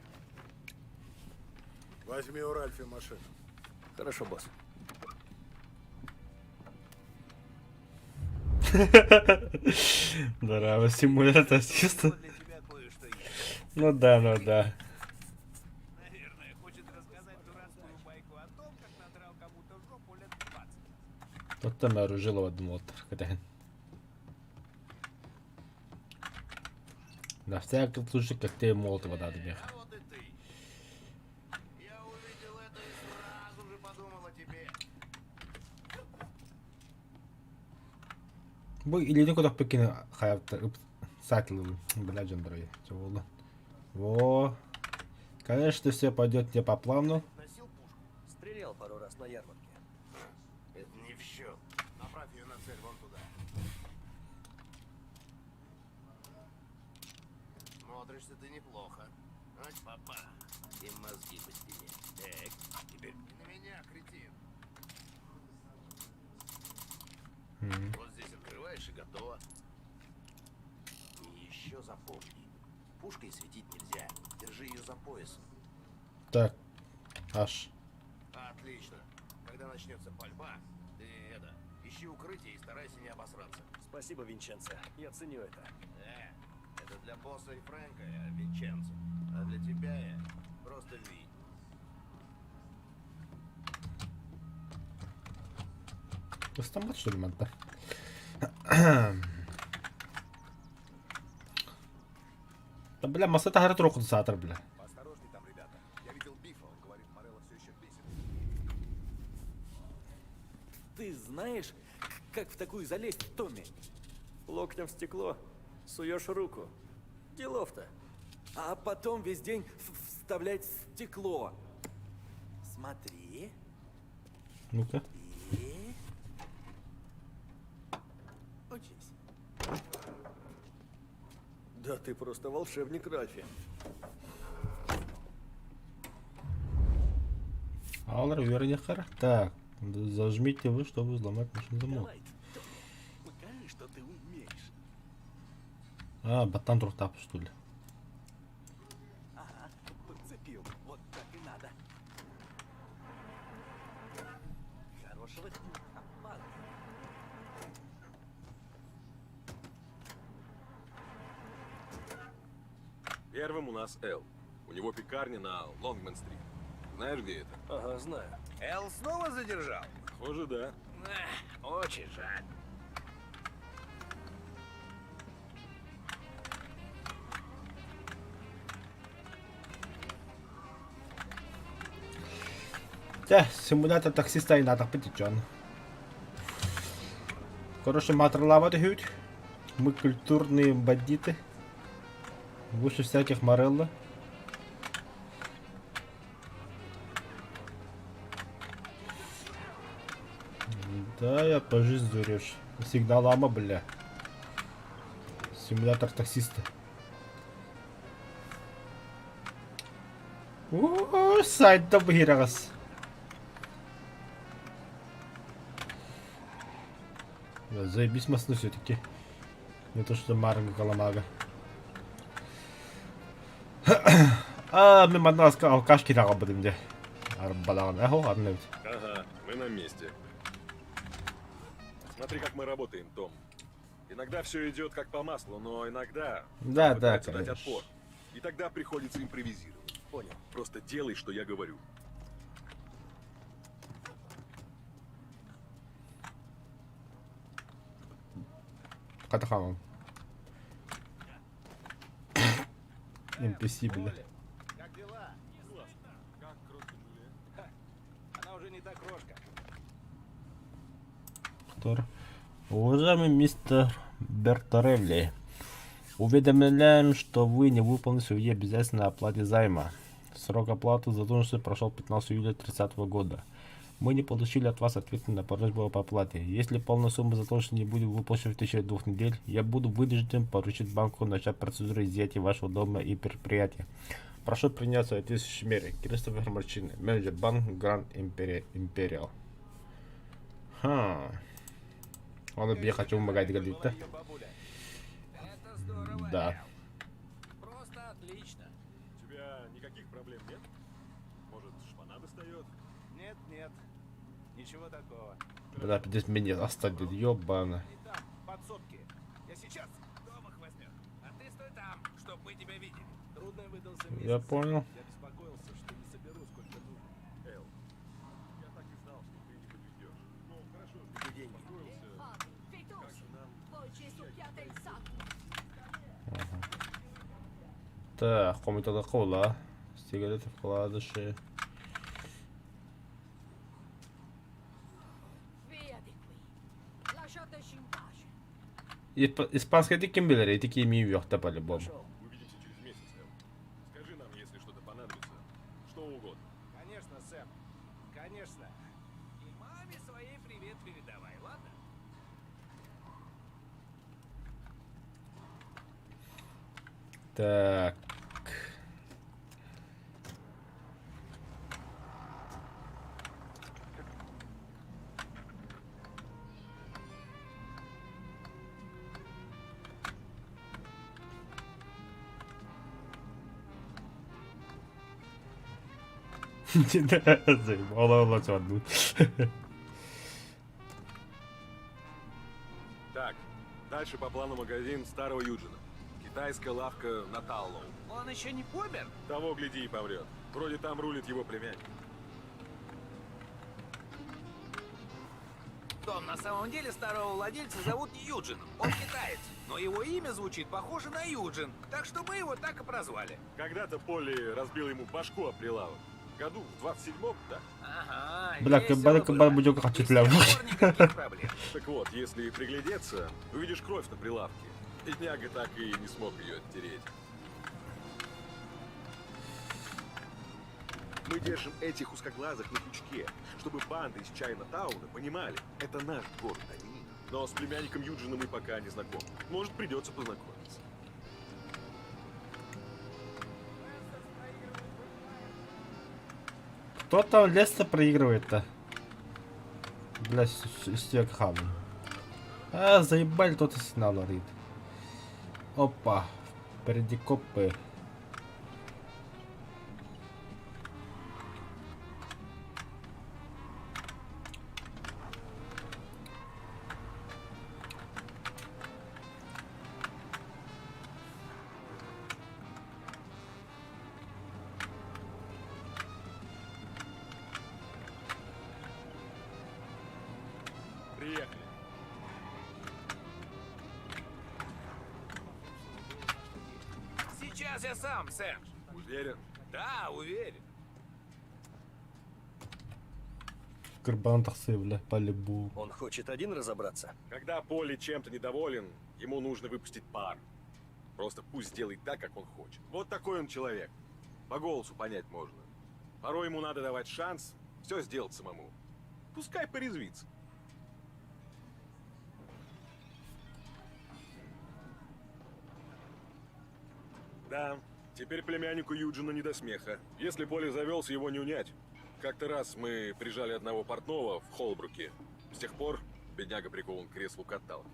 Возьми у Ральфи машину. Хорошо, босс. Здорово, симулятор таксиста. Для тебя кое-что есть. Ну да, ну да. Наверное, хочет рассказать дурацкую байку о том, как надрал кому-то жопу лет 20. Вот там оружие думал, когда. На всякий случай коктейль Молотова надо мне. А вот и ты. Я увидел это и сразу же подумал о тебе. Bu ileri kadar pekini hayatta саклым, блядь, Андрей. Во. Конечно, все пойдет не по плану. Носил пушку. Стрелял пару раз на ярмарке. Это не в счет. Направь ее на цель вон туда. Смотришься ты неплохо. Ать, папа. И мозги по стене. Так, теперь не на меня, кретин. Вот здесь открываешь и готово. И еще запомни. Пушкой светить нельзя. Держи ее за поясом. Так. Аж. Отлично. Когда начнется пальба, ты ищи укрытие и старайся не обосраться. Спасибо, Винченцо. Я ценю это. Это для босса и Фрэнка, я Винченцо. А для тебя я просто Ви. Автомат, что ли, надо? Да, бля, масса гарит руку сатор, бля. Осторожней там, ребята. Я видел Бифа, он говорит, Морелло все еще бесит. Ты знаешь, как в такую залезть, Томми? Локтем в стекло. Суешь руку. Делов-то. А потом весь день вставлять стекло. Смотри. Ну-ка. И... Учись. Да ты просто волшебник, Ральфи. Аллар, вернехар. Так. Зажмите вы, чтобы взломать машину замок. Давай, покажи, что ты умеешь. А, ботан трухтап, что ли? Ага, подцепил. Вот так и надо. Хорошего дня. Ладно. Первым у нас Эл. У него пекарня на Лонгмен-стрит. Знаешь, где это? Ага, знаю. Эл снова задержал? Похоже, да. Очень жаль. Да, симулятор таксиста и надо потечен. Короче, матролаваты хють. Мы культурные бандиты. Выше всяких Морелло. Да, я по жизни дурешь. Сигналама, бля. Симулятор таксиста. Сайт добирас. Заебись масно все-таки. Не то что Марго Каламага. Мимо нас алкашки работаем где. Арбадан, ладно. Ага, мы на месте. Смотри, как мы работаем, Том. Иногда все идет как по маслу, но иногда Да, пытаются конечно. дать отпор. И тогда приходится импровизировать. Понял. Просто делай, что я говорю. Катаханом. NPC, бля. Как дела? Как крошка Джулия? Она уже не та крошка. Кто? Уважаемый мистер Бертарелли, уведомляем, что вы не выполнили свои обязательства на оплате займа. Срок оплаты задолженности прошел 15 июля 2030 года. Мы не получили от вас ответа на просьбу об оплате. Если полная сумма задолженности не будет выплачена в течение 2 недель, я буду вынужден поручить банку начать процедуру изъятия вашего дома и предприятия. Прошу принять соответствующие меры. Кристофер Марчини, менеджер банк Гранд Империал. Ладно, я хочу помогать говорить-то. Это здорово. Да. Просто отлично. У тебя никаких проблем нет? Может, шпана достает? Нет, нет. Ничего такого. Бля, здесь меня оставили, ёбана. Не там, подсобки. Я сейчас. Дом их возьмет. А ты стой там, чтоб мы тебя видели. Трудный выдался месяц. Я понял. Я беспокоился, что не соберу сколько нужно. Эл, я так и знал, что ты не подведешь. Ну, хорошо, что ты успокоился. Как же нам... Так, комната кола. Сигареты, вкладыши. Испанские такие миллеры, такие мивёхта по-любому. Увидимся через месяц, Эл. Скажи нам, если что-то понадобится. Что угодно. Конечно, Сэм. Конечно. И маме своей привет передавай, ладно? Так. Заебало одну. Так, дальше по плану магазин Старого Юджина. Китайская лавка на Таллоу. Он еще не помер? Того, гляди, и помрет. Вроде там рулит его племянник. Том, на самом деле старого владельца зовут Юджин. Он китаец, но его имя звучит похоже на Юджин, так что мы его так и прозвали. Когда-то Полли разбил ему башку об прилавок. Году в 27-м, да? Ага, Бля, кабан будет как чутляв. Так вот, если приглядеться, увидишь кровь на прилавке. Бедняга так и не смог ее оттереть. Мы держим этих узкоглазых на крючке, чтобы банды из Чайна-тауна понимали, это наш город, они. Но с племянником Юджина мы пока не знакомы. Может, придется познакомиться. Кто там лес-то проигрывает-то? Бля, Стекхам. Заебали, кто-то сигнал ловит. Опа. Впереди копы. Приехали. Сейчас я сам, Сэм. Уверен? Да, уверен. В карбантах бля, по-любому. Он хочет один разобраться? Когда Полли чем-то недоволен, ему нужно выпустить пар. Просто пусть сделает так, как он хочет. Вот такой он человек. По голосу понять можно. Порой ему надо давать шанс все сделать самому. Пускай порезвится. Да, теперь племяннику Юджина не до смеха. Если Полли завелся, его не унять. Как-то раз мы прижали одного портного в Холбруке. С тех пор бедняга прикован к креслу каталки.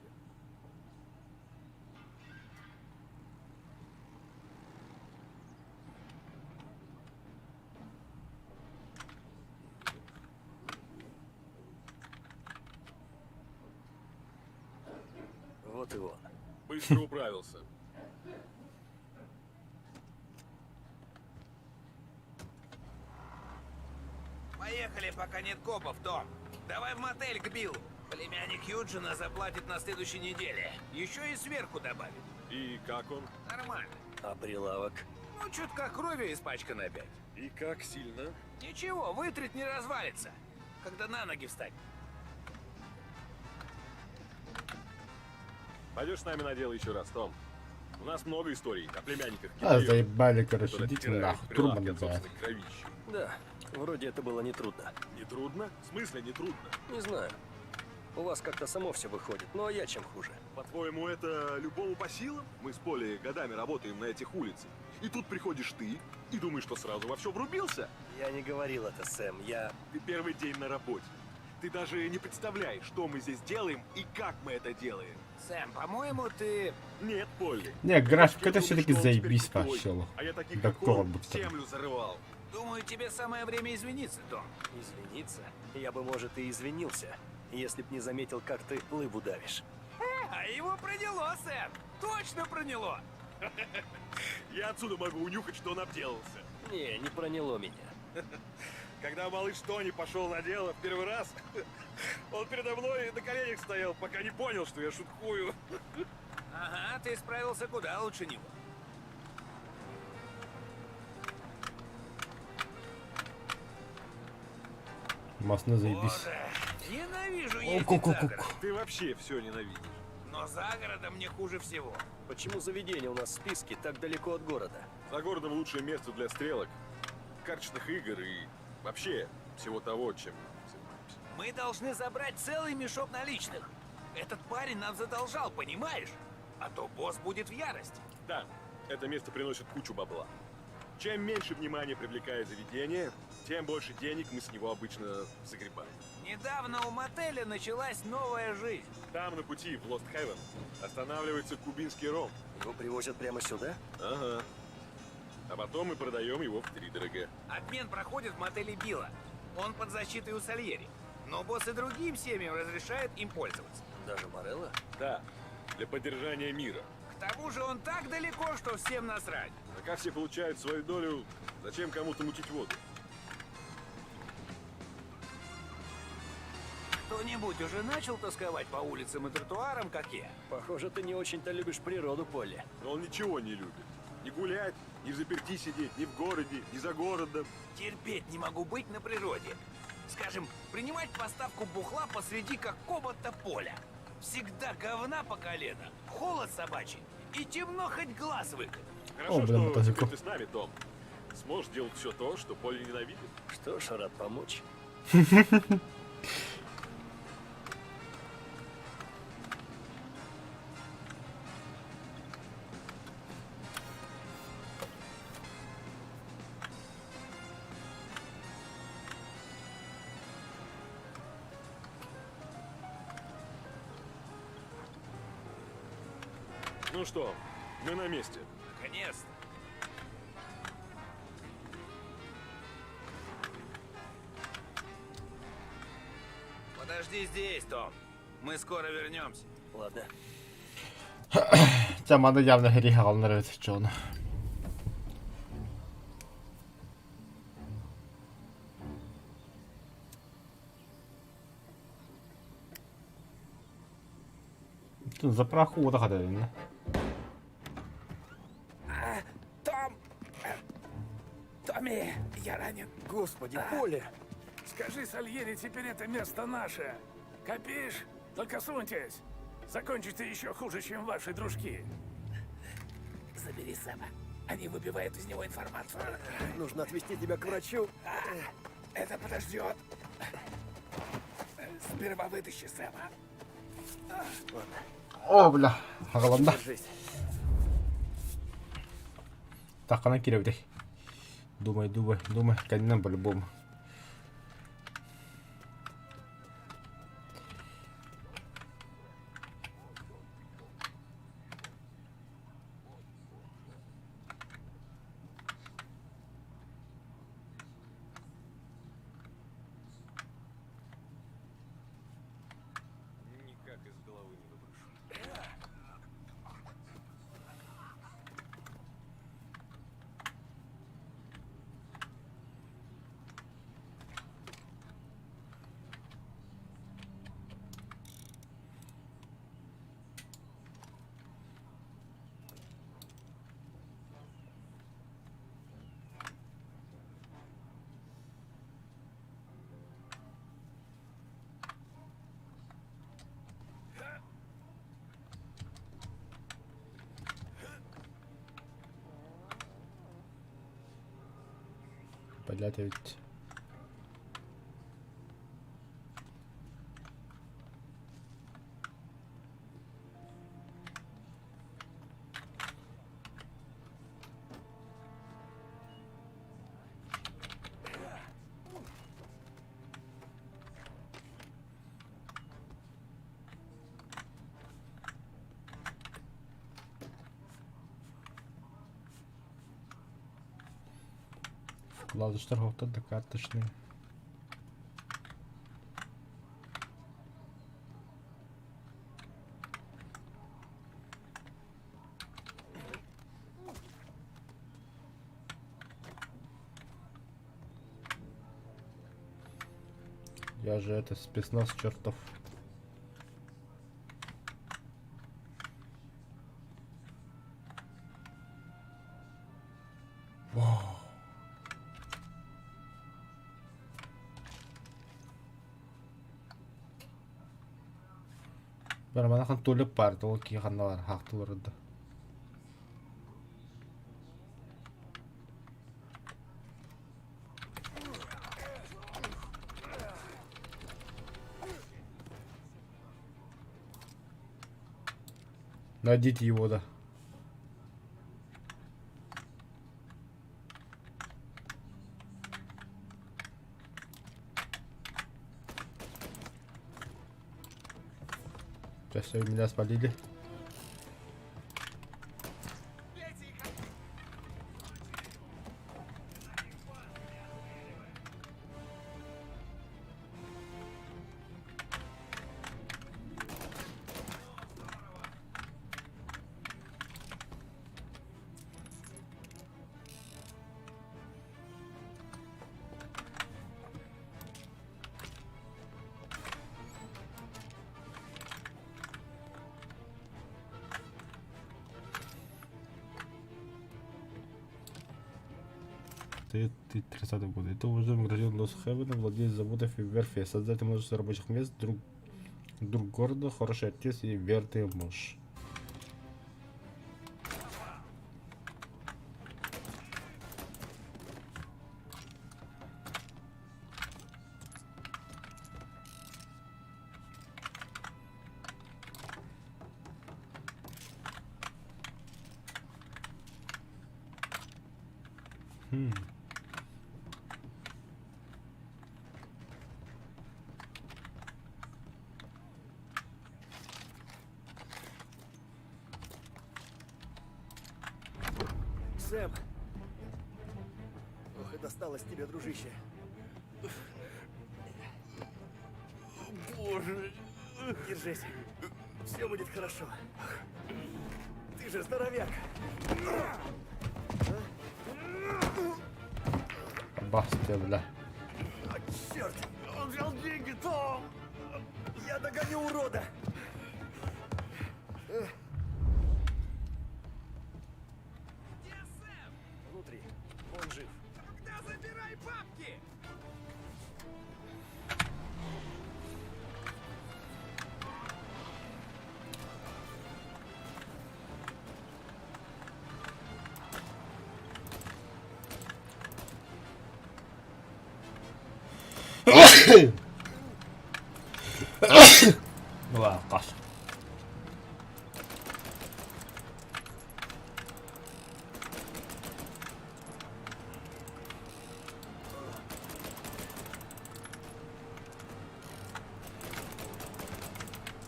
и он. Быстро управился. Поехали, пока нет копов, Том. Давай в мотель к Биллу. Племянник Юджина заплатит на следующей неделе. Еще и сверху добавит. И как он? Нормально. А прилавок? Ну, чутка кровью испачкана опять. И как сильно? Ничего, вытрет не развалится, когда на ноги встать. Пойдешь с нами на дело еще раз, Том? У нас много историй о племянниках А, Китая, заебали, короче, которые идите оттирают нахуй. прилавки Турбо от называют. собственной кровищи. Да, вроде это было нетрудно. Нетрудно? В смысле нетрудно? Не знаю. У вас как-то само все выходит, но я чем хуже. По-твоему, это любому по силам? Мы с Полей годами работаем на этих улицах. И тут приходишь ты и думаешь, что сразу во все врубился? Я не говорил это, Сэм, Ты первый день на работе. Ты даже не представляешь, что мы здесь делаем и как мы это делаем. Сэм, по-моему, ты... Нет, Полли. Не, график это Я все-таки думаю, что он заебись теперь крутой, поначалу. А я таких, Да как он, корбут там. землю зарывал. Думаю, тебе самое время извиниться, Том. Извиниться? Я бы, может, и извинился, если б не заметил, как ты лыбу давишь. А его проняло, Сэм. Точно проняло. Я отсюда могу унюхать, что он обделался. Не проняло меня. Когда малыш Тони пошел на дело в первый раз, он передо мной на коленях стоял, пока не понял, что я шуткую. Ага, ты справился куда лучше него. Масно заебись. Боже, ненавижу О, ездить ку-ку-ку. за город. Ты вообще все ненавидишь. Но за городом мне хуже всего. Почему заведение у нас в списке так далеко от города? За городом лучшее место для стрелок, карточных игр и вообще всего того, чем занимаемся. Мы должны забрать целый мешок наличных. Этот парень нам задолжал, понимаешь? А то босс будет в ярости. Да, это место приносит кучу бабла. Чем меньше внимания привлекает заведение, тем больше денег мы с него обычно загребаем. Недавно у мотеля началась новая жизнь. Там на пути в Lost Heaven останавливается кубинский ром. Его привозят прямо сюда? Ага. А потом мы продаем его втридорога. Обмен проходит в мотеле Билла. Он под защитой у Сальери. Но босс и другим семьям разрешает им пользоваться. Даже Морелло? Да, для поддержания мира. К тому же он так далеко, что всем насрать. Пока все получают свою долю, зачем кому-то мутить воду? Кто-нибудь уже начал тосковать по улицам и тротуарам, как я? Похоже, ты не очень-то любишь природу, Полли. Но он ничего не любит. Не гулять, не в заперти сидеть, ни в городе, ни за городом. Терпеть не могу быть на природе. Скажем, принимать поставку бухла посреди какого-то поля. Всегда говна по колено, холод собачий и темно хоть глаз выколи. Хорошо, блин, что мотоцикл. теперь ты с нами, Том. Сможешь делать все то, что Полли ненавидит. Что ж, рад помочь. Ну что, мы на месте. Наконец-то. Подожди здесь, Том. Мы скоро вернемся. Ладно. Tämä on явно грехал нравится, Джон. За проход ходили. Том! Томми, я ранен. Господи, Полли! Скажи Сальери, теперь это место наше. Копишь? Только суньтесь. Закончите еще хуже, чем ваши дружки. Забери Сэма. Они выбивают из него информацию. Нужно отвезти тебя к врачу. Это подождет. Сперва вытащи Сэма. Ладно. О, бля, голодна. Держись. Так, она Киря, блядь. Думай, конем по-любому. Никак из головы не выброшу. Блять, ведь... Вкладыштар хокта да карточные. Я же это спецназ чертов. Бара манахан төлөп барды, ол кийгандар хактыларды. Найдите его, да. Сейчас вы меня спалили. Ты 30-й год. Это уважаемый гражданин Лос-Хевена, владелец заводов и верфей, создатель множества рабочих мест, друг города, хороший отец и верный муж. Сэм! Ох, и досталось тебе, дружище. Боже! Держись. Все будет хорошо. Ты же здоровяк. Басте, бля. Черт! Он взял деньги, Том! Я догоню урода! Внутри. Он жив. Тогда забирай бабки! Каш.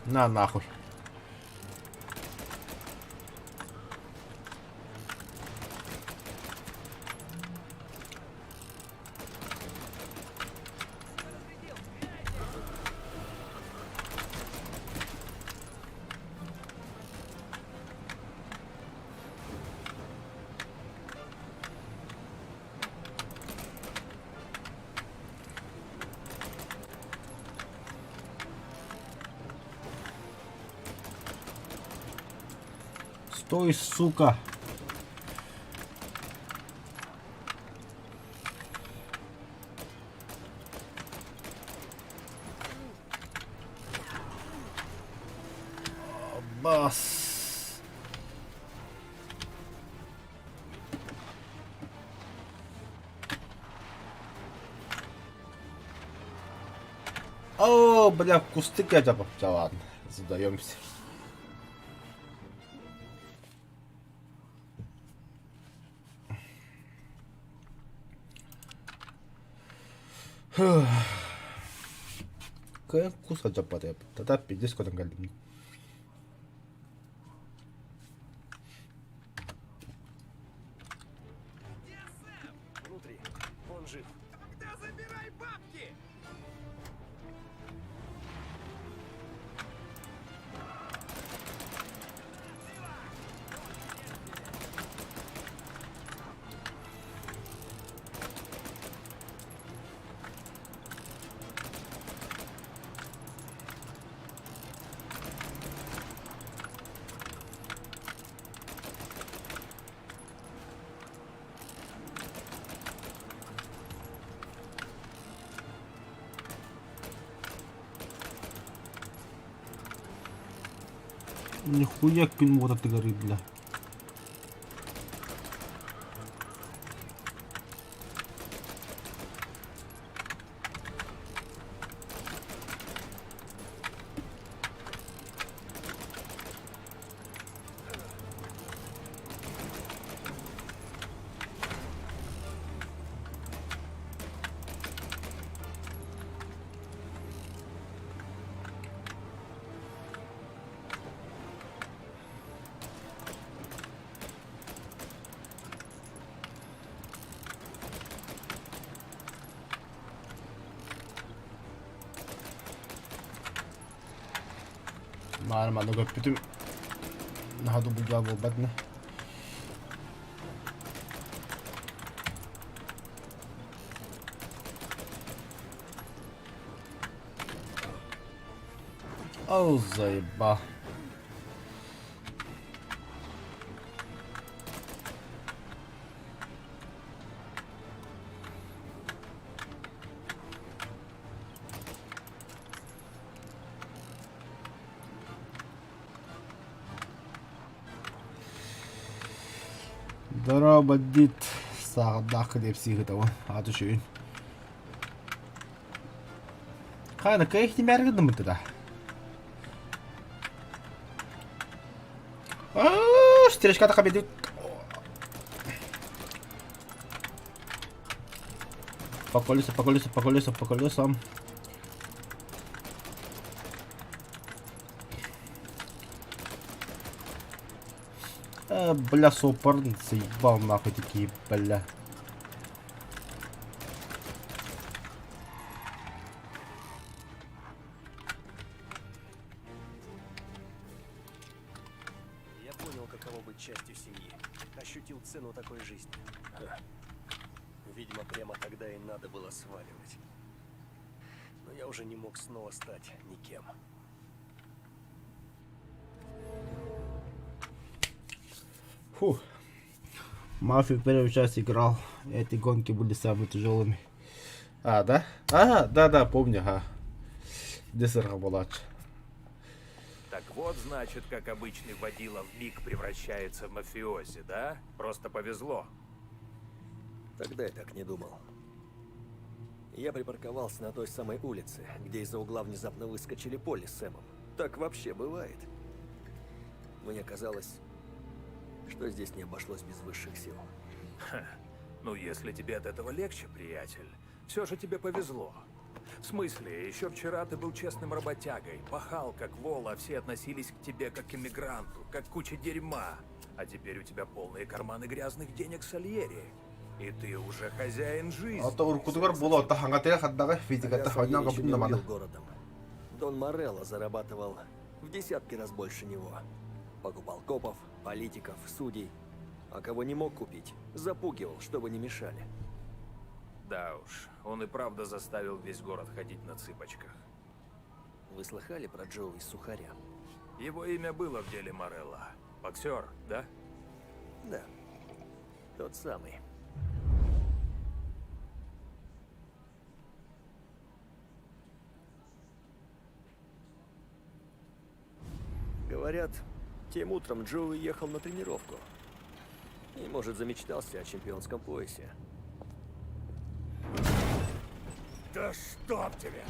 На нахуй. Стой, сука. Бас. О, бля, в кусты хотя бы. Да ладно, задаемся. Kayak kus aja pada tetapi dia sekarang kali. Внутри. Он жив. Тогда забирай бабки! Нихуя пин вот это горит, бля. Maailma on köppyty. Hatu puhutaan vuobatne. О, заеба. Здорово, бандит. Сагдах деп сигытау. Аты шүйін. Қайны кайық не мәргінді мұнты да? Стеречка тақа беді. По колесам. Бля, сопор, заебал нахуй такие, бля. Я понял, каково быть частью семьи. Ощутил цену такой жизни. Видимо, прямо тогда и надо было сваливать. Но я уже не мог снова стать никем. Фух. Мафию в первой части играл. Эти гонки были самыми тяжелыми. А, да? А, да, помню, ага. Десерга была. Так вот, значит, как обычный водила вмиг превращается в мафиози, да? Просто повезло. Тогда я так не думал. Я припарковался на той самой улице, где из-за угла внезапно выскочили Полли с Сэмом. Так вообще бывает. Мне казалось, что здесь не обошлось без высших сил. Ха. Ну, если тебе от этого легче, приятель, все же тебе повезло. В смысле, еще вчера ты был честным работягой, пахал как вол, а все относились к тебе как к иммигранту, как к куче дерьма. А теперь у тебя полные карманы грязных денег Сальери. И ты уже хозяин жизни. Городом. Дон Морелло зарабатывал в десятки раз больше него. Покупал копов, политиков, судей. А кого не мог купить, запугивал, чтобы не мешали. Да уж, он и правда заставил весь город ходить на цыпочках. Вы слыхали про Джоуи Сухаря? Его имя было в деле Морелло. Боксер, да? Да, тот самый. Говорят, тем утром Джоуи ехал на тренировку. И, может, замечтался о чемпионском поясе. Да чтоб тебя!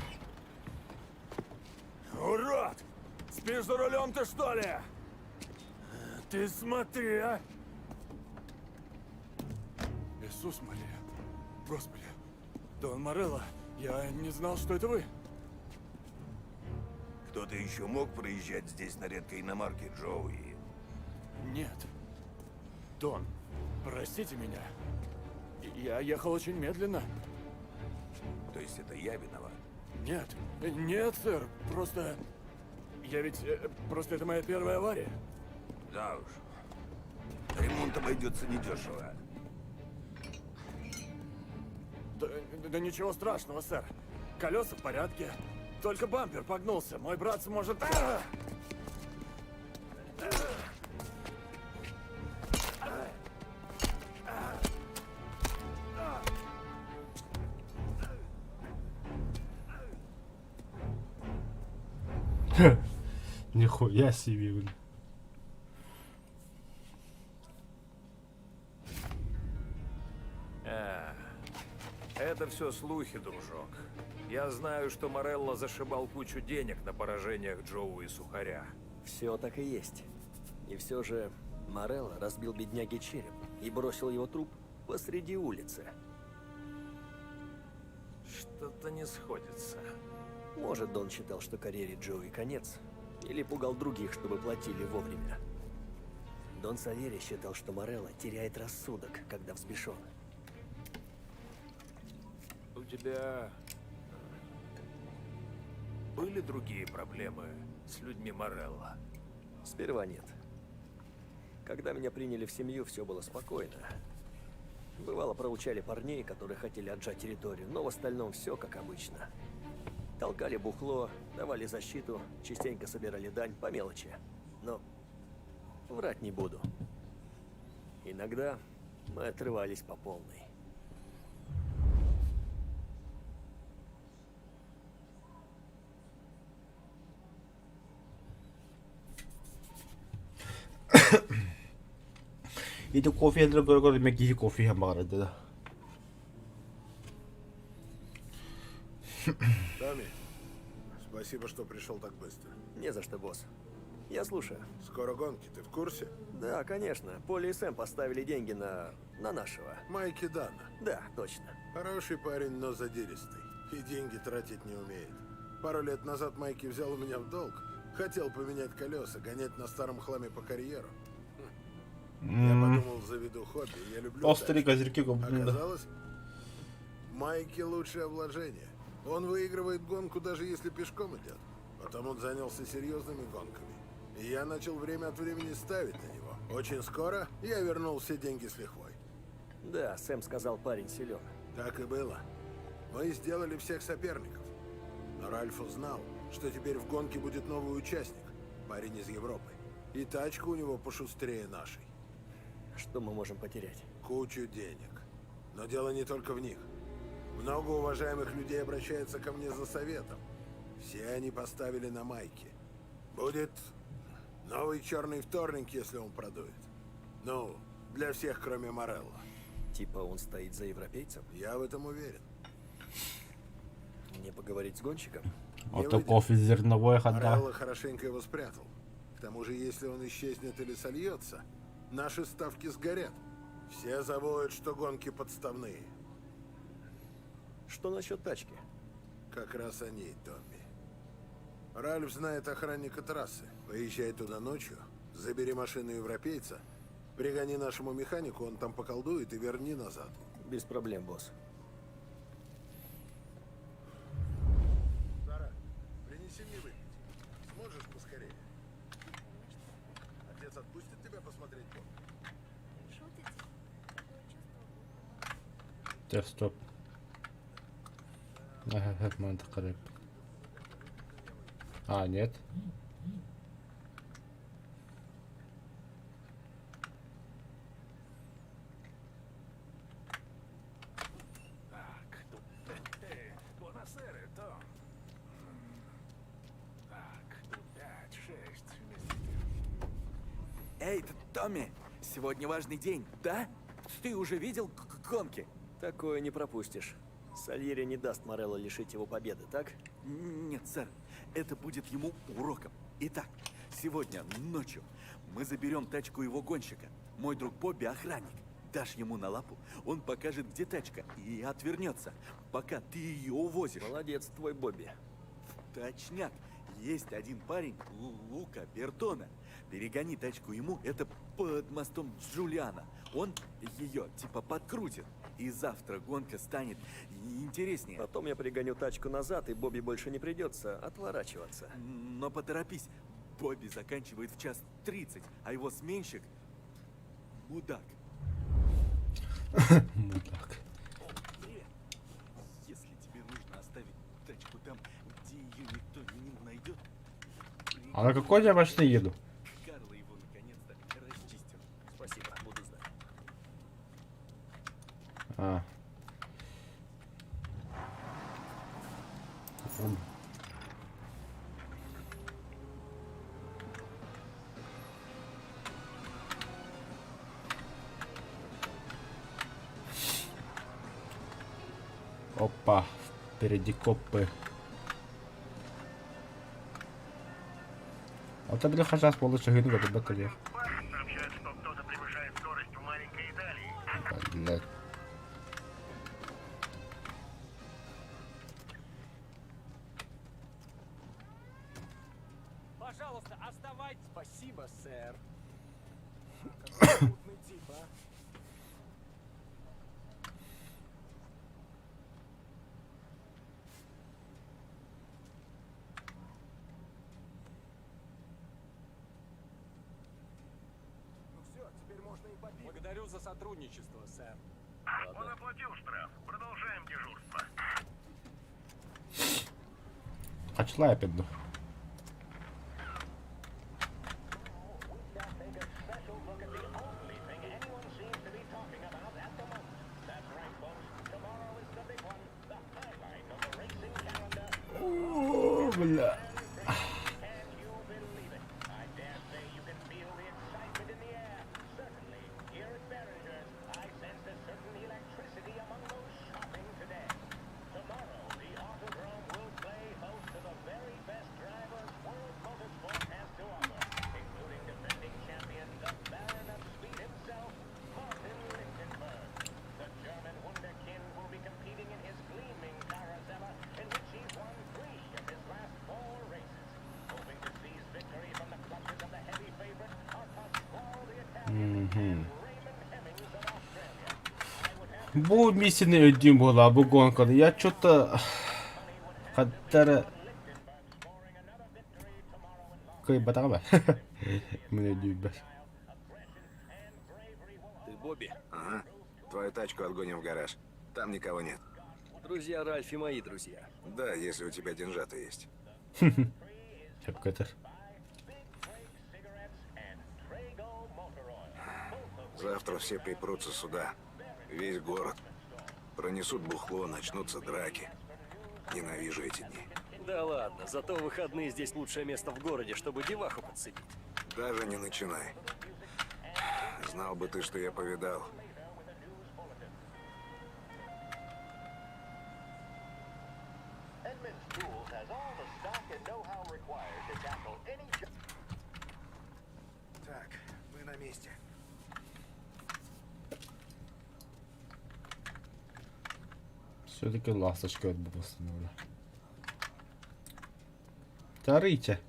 Урод! Спишь за рулем ты, что ли? Ты смотри, а! Иисус Мария. Господи. Дон Морелло, я не знал, что это вы. Кто-то еще мог проезжать здесь на редкой иномарке, Джоуи? Нет. Дон, простите меня. Я ехал очень медленно. То есть это я виноват? Нет. Нет, сэр. Просто... Я ведь... Просто это моя первая авария. Да уж. Ремонт обойдется недешево. Да ничего страшного, сэр. Колеса в порядке. Только бампер погнулся. Мой брат сможет... Нихуя себе, блин. Это все слухи, дружок. Я знаю, что Морелло зашибал кучу денег на поражениях Джоуи и Сухаря. Все так и есть. И все же Морелло разбил бедняге череп и бросил его труп посреди улицы. Что-то не сходится. Может, Дон считал, что карьере Джоуи конец, или пугал других, чтобы платили вовремя. Дон Сальери считал, что Морелло теряет рассудок, когда взбешен. У тебя были другие проблемы с людьми Морелло? Сперва нет. Когда меня приняли в семью, все было спокойно. Бывало, проучали парней, которые хотели отжать территорию, но в остальном все как обычно. Толкали бухло, давали защиту, частенько собирали дань по мелочи. Но врать не буду. Иногда мы отрывались по полной. Иду кофе 들고 거를 맥기 кофе 먹으러. Томми, спасибо, что пришел так быстро. Не за что, босс. Я слушаю. Скоро гонки, ты в курсе? Да, конечно. Поли и Сэм поставили деньги на нашего. Майки Дана. Да, точно. Хороший парень, но задиристый. И деньги тратить не умеет. Пару лет назад Майки взял у меня в долг. Хотел поменять колеса, гонять на старом хламе по карьеру. Я подумал, заведу хобби. Я люблю Острые козырьки. Оказалось, Майки лучшее вложение. Он выигрывает гонку, даже если пешком идет. Потом он занялся серьезными гонками. И я начал время от времени ставить на него. Очень скоро я вернул все деньги с лихвой. Да, Сэм сказал, парень силен. Так и было. Мы сделали всех соперников. Но Ральф узнал, что теперь в гонке будет новый участник. Парень из Европы. И тачка у него пошустрее нашей. Что мы можем потерять? Кучу денег. Но дело не только в них. Много уважаемых людей обращается ко мне за советом. Все они поставили на Майки. Будет новый черный вторник, если он продует. Ну, для всех, кроме Морелло. Типа он стоит за европейцем? Я в этом уверен. Мне поговорить с гонщиком? Вот то кофе зерновой хода. Морелло хорошенько его спрятал. К тому же, если он исчезнет или сольется, наши ставки сгорят. Все забудут, что гонки подставные. Что насчет тачки? Как раз о ней, Томми. Ральф знает охранника трассы. Поезжай туда ночью, забери машину европейца, пригони нашему механику, он там поколдует и верни назад. Без проблем, босс. Сара, принеси мне выпить. Сможешь поскорее? Отец отпустит тебя посмотреть гонку? Так, стоп. А, нет. Так, тут... Буонасера, Том. Так, тут 5, 6 вместе. Эй, Томми, сегодня важный день, да? Ты уже видел гонки? Такое не пропустишь. Сальери не даст Морелло лишить его победы, так? Нет, сэр, это будет ему уроком. Итак, сегодня ночью мы заберем тачку его гонщика. Мой друг Бобби охранник. Дашь ему на лапу, он покажет, где тачка, и отвернется, пока ты ее увозишь. Молодец твой Бобби. Точняк. Есть один парень, Лука Бертона. Перегони тачку ему, это под мостом Джулиана. Он ее типа подкрутит. И завтра гонка станет интереснее. Потом я пригоню тачку назад, и Бобби больше не придется отворачиваться. Но поторопись. Бобби заканчивает в 1:30, а его сменщик — мудак. Мудак. Привет. Если тебе нужно оставить тачку там, где ее никто не найдет... А на какой я машине еду? Карла его наконец-то расчистил. Спасибо, буду знать. А. Опа, впереди копы. А ты, бляха, сейчас получше гинга до батареи. Сообщают, что кто-то превышает скорость в маленькой Италии. Блядь. Пожалуйста, оставайтесь. Спасибо, сэр. Благодарю за сотрудничество, сэр. Он оплатил штраф. Продолжаем дежурство. Пошла я піду. О, бля. Bu missini ödeyim bu la bu gonkada. Ya что-то kadar кой батаба. Мне дюбе. Ты Бобби? Ага. Твою тачку отгоним в гараж. Там никого нет. Друзья Ральфи мои друзья. Да, если у тебя деньжата есть. Какой-то. Завтра все припрутся сюда. Весь город. Пронесут бухло, начнутся драки. Ненавижу эти дни. Да ладно, зато выходные здесь лучшее место в городе, чтобы деваху подцепить. Даже не начинай. Знал бы ты, что я повидал. Так, мы на месте. Все-таки ласточка это было установлено. Тарыйте.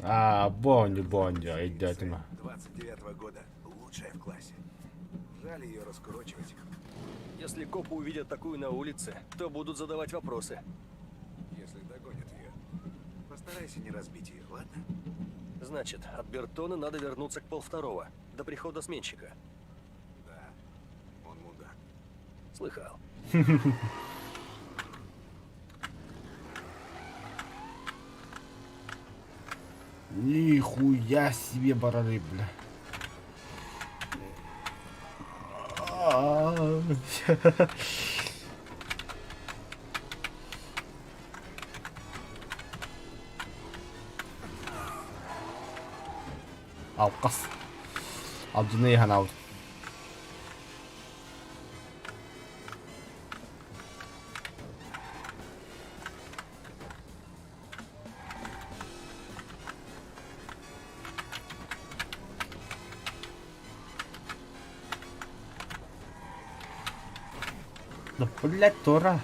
А, Бонди, идет ему. 29-го года. Лучшая в классе. Жаль ее раскурочивать. Если копы увидят такую на улице, то будут задавать вопросы. Если догонят ее, постарайся не разбить ее, ладно? Значит, от Бертона надо вернуться к 1:30, до прихода сменщика. Да, он мудак. Слыхал. Нихуя себе бараны, бля. Алкас. Adını ihan aldı. Да блять, Тора.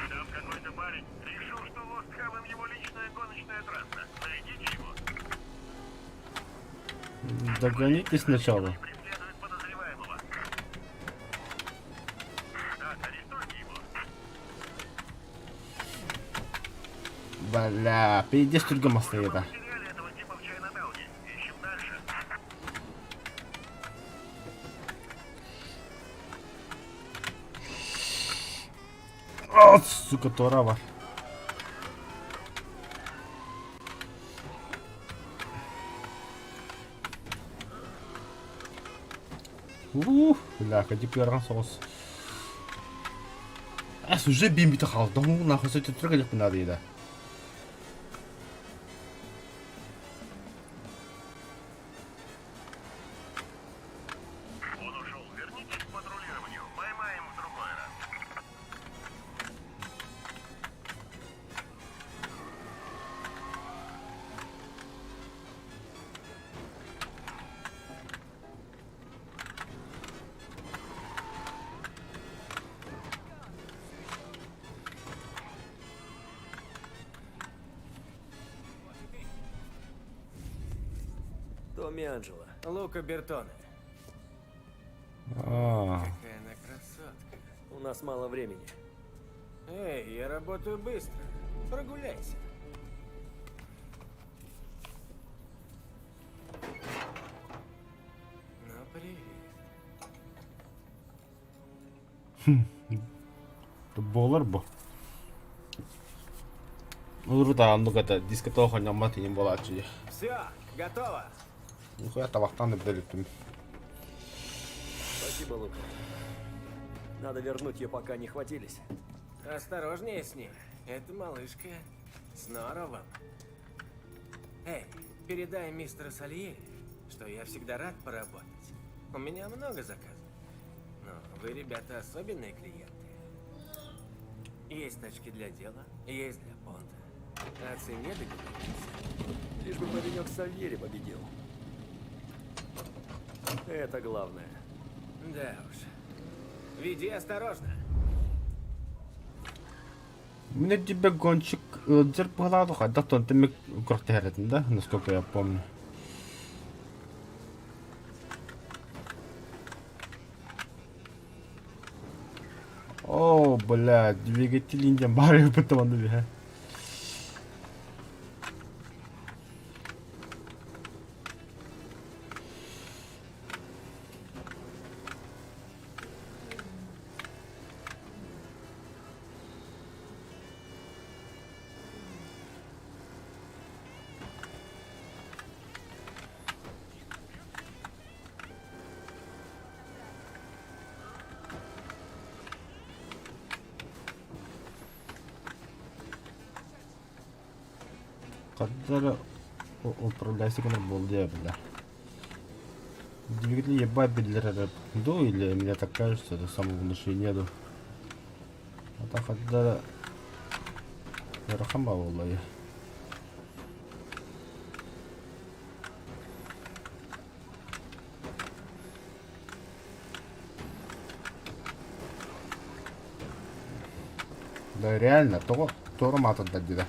Там какой-то парень решил, что Лост Хевен его личная гоночная трасса. Найдите его. Догоните сначала. Преследует подозреваемого. Так, арестуйте его. Бля, впереди стульгама стоит. Потеряли этого типа в Чайнатауне. Ищем дальше. О, сука, Торава. Бля, ходи первый соус. Уже бимби то хал, дому нахуй с этим трогать не надо, да. Он ушел. Вернитесь к патрулированию. Поймаем в другой раз. Томми Анджело. Лука Бертоне. А, Какая она красотка. У нас мало времени. Эй, я работаю быстро. Прогуляйся. Ну, привет. болар бу. Урда андугата дискотоха нямат им болачи. Все, готово. Нихуя табактан бдэлитим. Спасибо, Лука. Надо вернуть ее, пока не хватились. Осторожнее с ней. Это малышка с норовом. Эй, передай мистеру Сальери, что я всегда рад поработать. У меня много заказов. Но вы, ребята, особенные клиенты. Есть тачки для дела, есть для понта. О цене договоримся. Лишь бы паренек Сальери победил. Это главное. Да уж. Веди осторожно. Мне тебе гонщик дзерпала духа, да то ты мне крутерет, да, насколько я помню. О, блядь, двигатель индиан барри потом он убегает. Когда управляйся конор был бля. Двигатель ебать бедлер до или мне так кажется, до самого внушения нету. А так когда рахама валлахи. Да реально, то ромат отдать, да.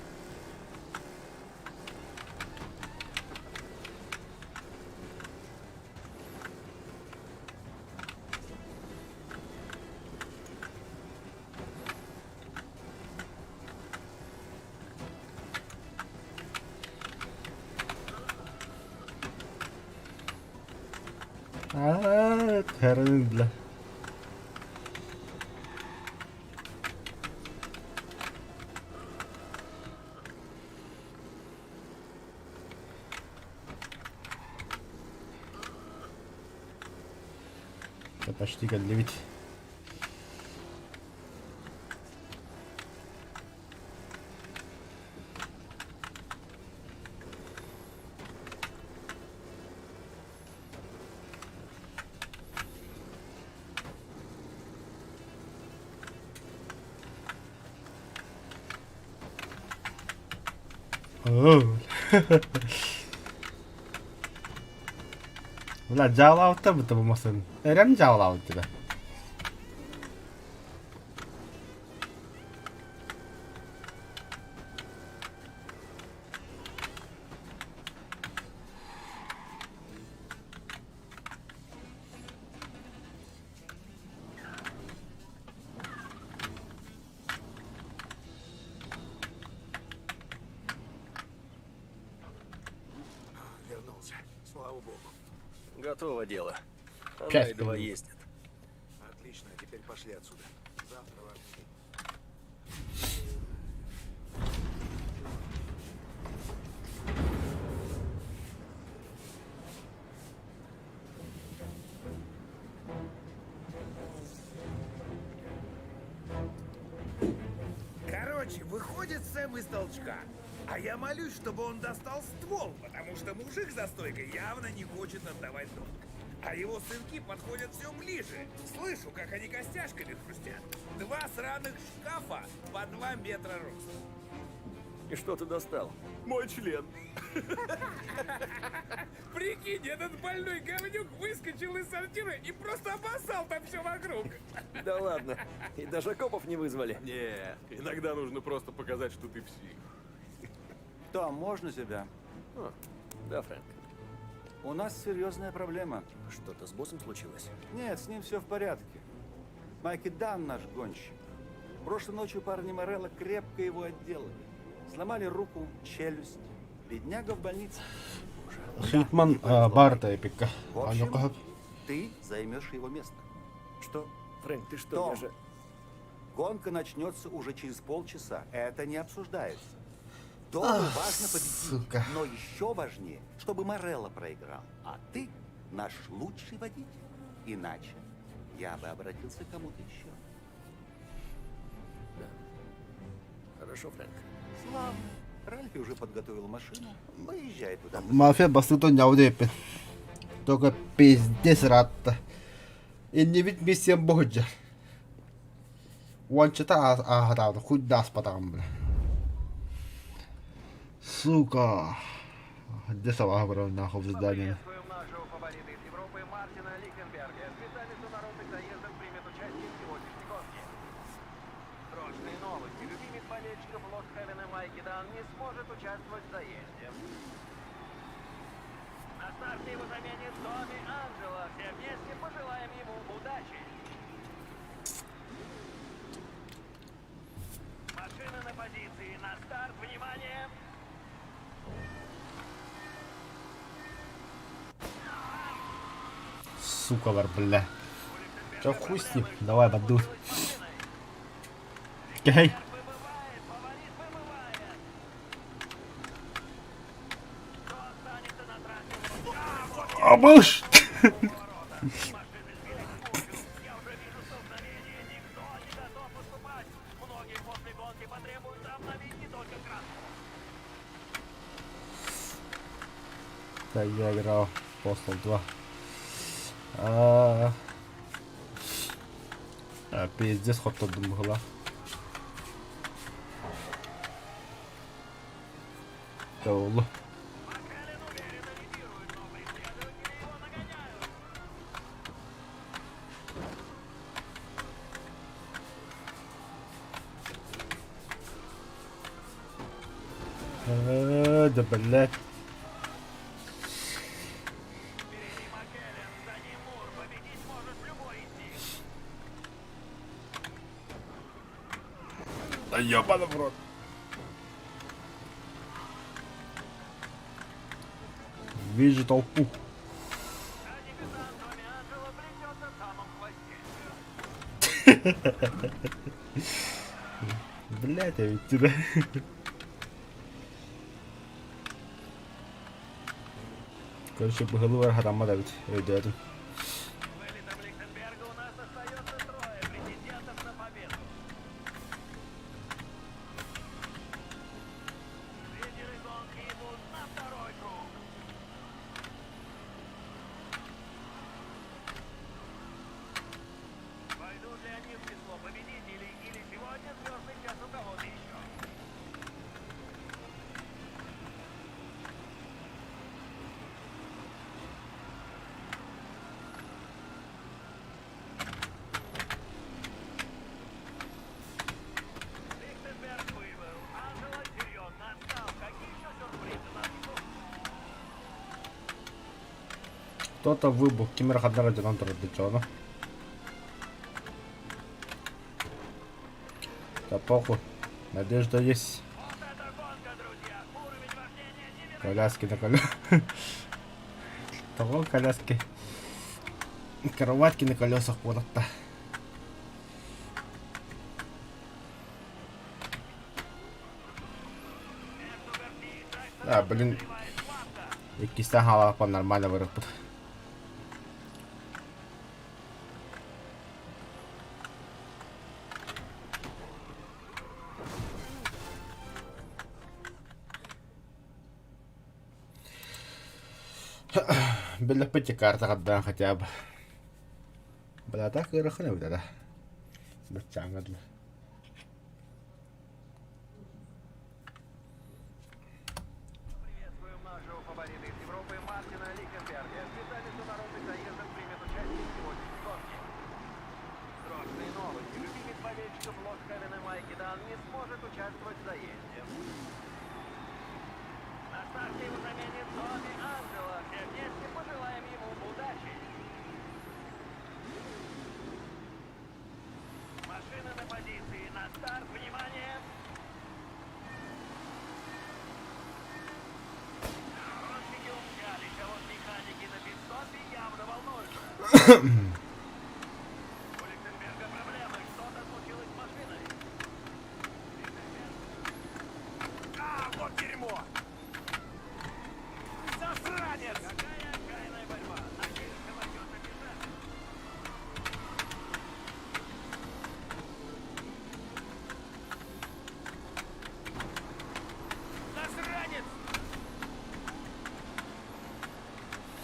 Heroin bile. Это почти как 9. Ulan Cağlaut'ta mı tanımasın? Eren mi Cağlaut'ta? Вернулся. Слава богу. Готово дело. Она Пять едва минут. ездит. Отлично, теперь пошли отсюда. Завтра важный день. Короче, выходит Сэм из толчка. А я молюсь, чтобы он достал ствол, потому что мужик за стойкой явно не хочет отдавать долг. А его сынки подходят все ближе. Слышу, как они костяшками хрустят. 2 сраных шкафа по 2 метра роста. И что ты достал? Мой член. Прикинь, этот больной говнюк выскочил из сортира и просто обоссал там все вокруг. Да ладно. И даже копов не вызвали. Не, иногда нужно просто показать, что ты псих. Том, можно тебя? Да, Фрэнк. У нас серьезная проблема. Что-то с боссом случилось? Нет, с ним все в порядке. Майки Дан наш гонщик. Прошлой ночью парни Морелла крепко его отделали. Сломали руку, челюсть. Бедняга в больнице. Хитман Барта эпика. В общем, ты займешь его место. Что? Фрэнк, ты что, Том, я же... гонка начнется уже через полчаса. Это не обсуждается. Тому важно победить, но еще важнее, чтобы Морелло проиграл. А ты наш лучший водитель. Иначе я бы обратился к кому-то еще. Хорошо, Фрэнк. Славно. Ральфи уже подготовил машину. Поезжай туда. Мафия бастыто няудепен. Только пиздец рад-то. И не ведь миссия Боджа. Ванчата аграв, хоть даст потом, бля. Сука. Где сама говорю, нахуй в здание. Срочные новости. Любимец болельщиков Лост-Хевена Майки Дан не сможет участвовать в заезде. На старте его заменит Томми Анджело. Все вместе пожелаем ему удачи. Машина на позиции. На старт. Внимание! Сука, вар, бля. Чё хуй с ним? Давай, бадут. Окей. Обуш! Да, я играл в Postal 2. Пиздец, ход тут была. Доулу. Да блядь. Да ёбаный в рот. Вижу толпу. Блядь, я ведь тебя. Короче, по голове харамада ведь. Ребята. Кто-то выбыл. Кемер Хадара Динантора Дичона. Да похуй. Надежда есть. Коляски на колесах. Того коляски. Кроватки на колесах куда-то. А, блин. И киста халапа нормально вырастут. Бля, пяти картах отдам хотя бы. Бля, так и рахнем, да. Бачанга, бля.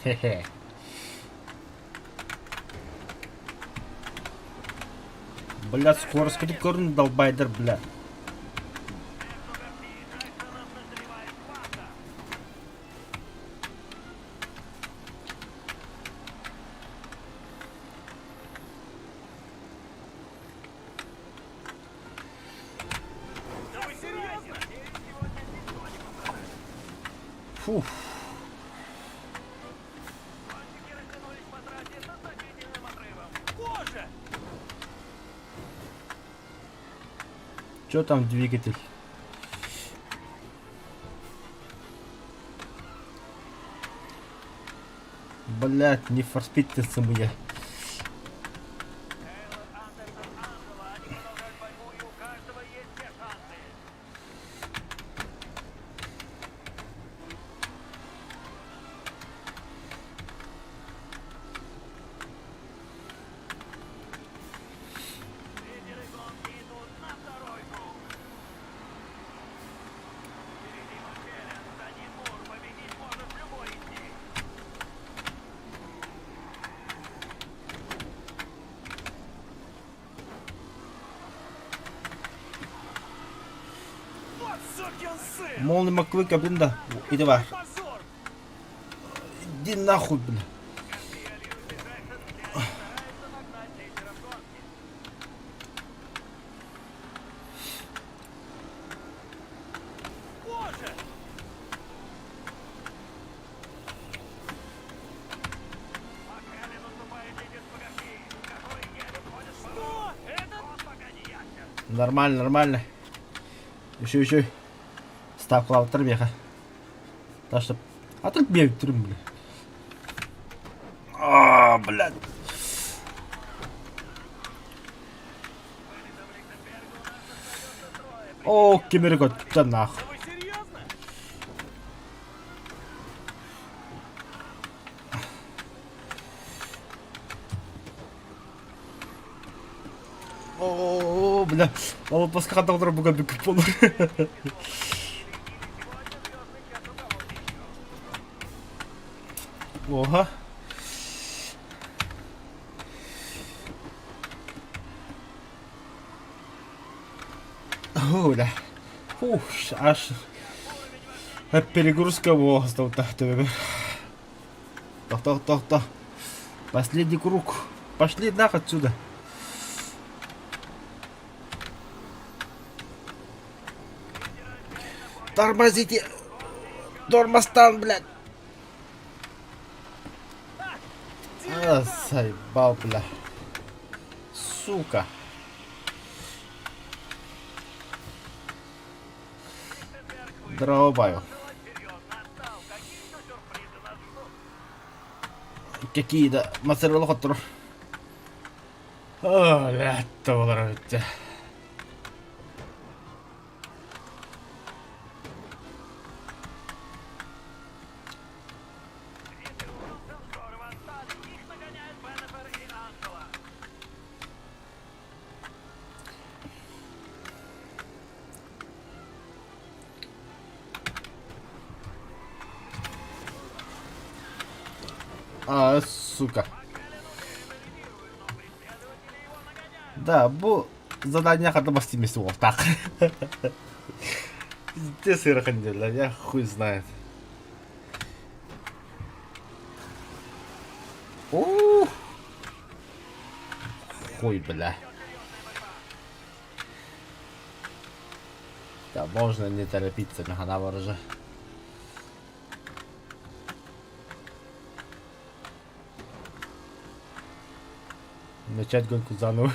Хе-хе. Бля, скорость корн долбайдер, бля. Фух. Чё там двигатель? Блять, не форспитится мне. Молный Маквика, блин, да. Иди var. Иди нахуй, блин. Нормально, нормально. Еще. Став клав веха. Так что... А тут бегать трюм, бля. А, блядь. О, Кемергот, да нахуй. О, бля. Он паскатал дробуга бекупон. Ого. О, да. Фух, аж перегрузка воздуха. То. Последний круг. Пошли нахуй отсюда. Тормозите. Тормостан, блядь. Заебал, бля. Сука. Дробаю. Какие-то материалы. О, это нравится. А, сука. Да, задание хата бастимись вот так. Где сыроханделя, я хуй знает. Хуй, бля. Да, можно не торопиться, наговор же. Начать гонку заново.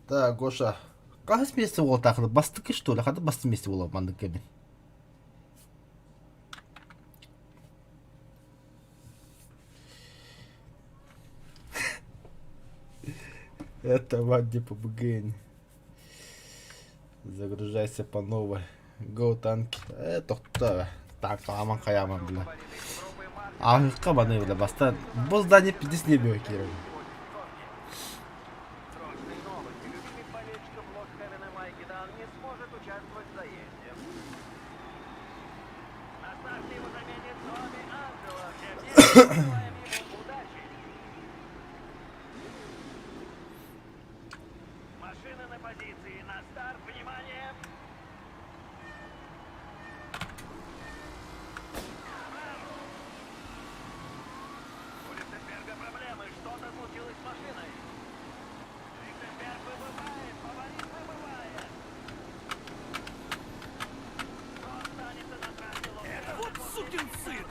Да, Гоша. Как смеется вот так? Бастыки что ли? Хада басты вместе было в мандыками. Это Вадди PUBG. Загружайся по новой. Go танки. Это кто? Так, аман хаяман, бля. А кабаны, бля, баста. Бо здание 50 не бьет, Кирилл. Машины на позиции, на старт, внимание! У Лихтенберга проблемы, что-то случилось с машиной. Лихтенберг выбывает, фаворит выбывает. Кто останется на трассе? Это вот сукин сын!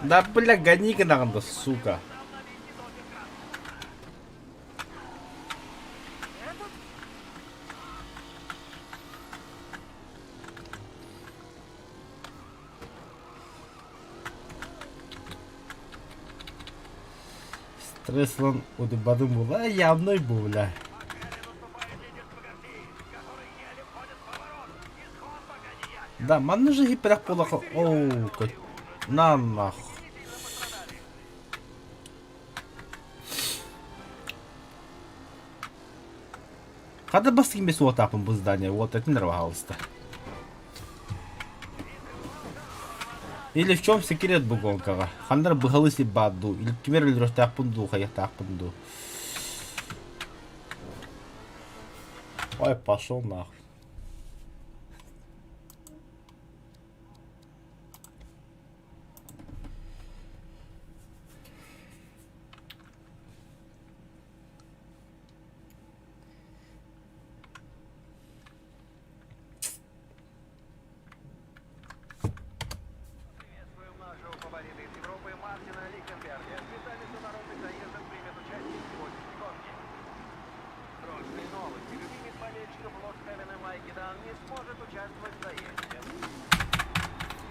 Да, бля, гони-ка надо, сука. Стресслан удыбадым була, явной була. Да, man же гиперах полахал. Оу, на нахуй. Хада баски без вот так бы здание, вот это не нравилось-то. Или в чем секрет бугонкага? Хандар быгалыси баду, или кемер или ростак пунду, хаятак пунду. Ой, пошел нахуй.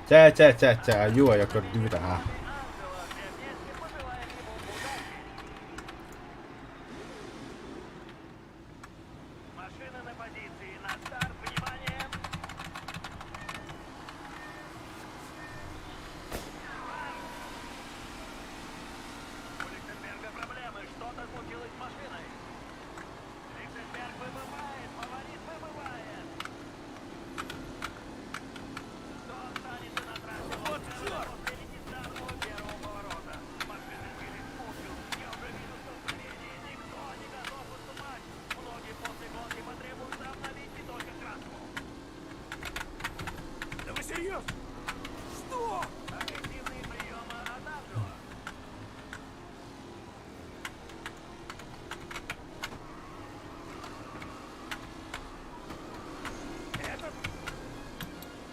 Тя, ё, я кордюта, а. Машины на позиции, на старт, внимание! У Лихтенберга проблемы, что-то случилось с машиной. Лихтенберг выбывает, фаворит выбывает. Кто останется на трассе? Вот черт!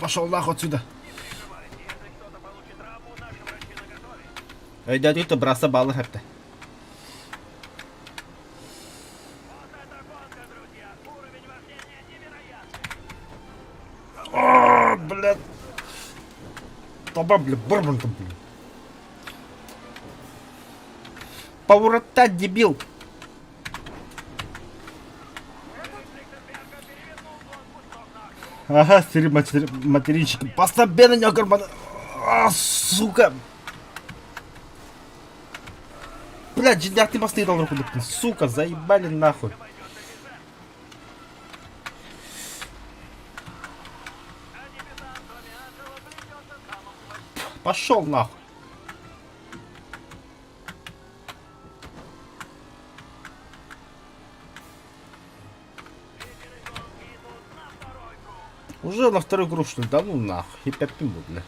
Пошел нахуй отсюда. Эй, дядя, ты бросай баллы хэпте. О, блядь. Тоба, блядь, бурбан там, блядь. Поворотать, дебил. Ага, стери материнчик. Поставь на него, карман. А, сука. Блядь, жидяк, ты мосты дал руку, сука, заебали нахуй. Пошел нахуй. Уже на вторую игру, что ли? Да ну нахуй. И 5 минут, бля.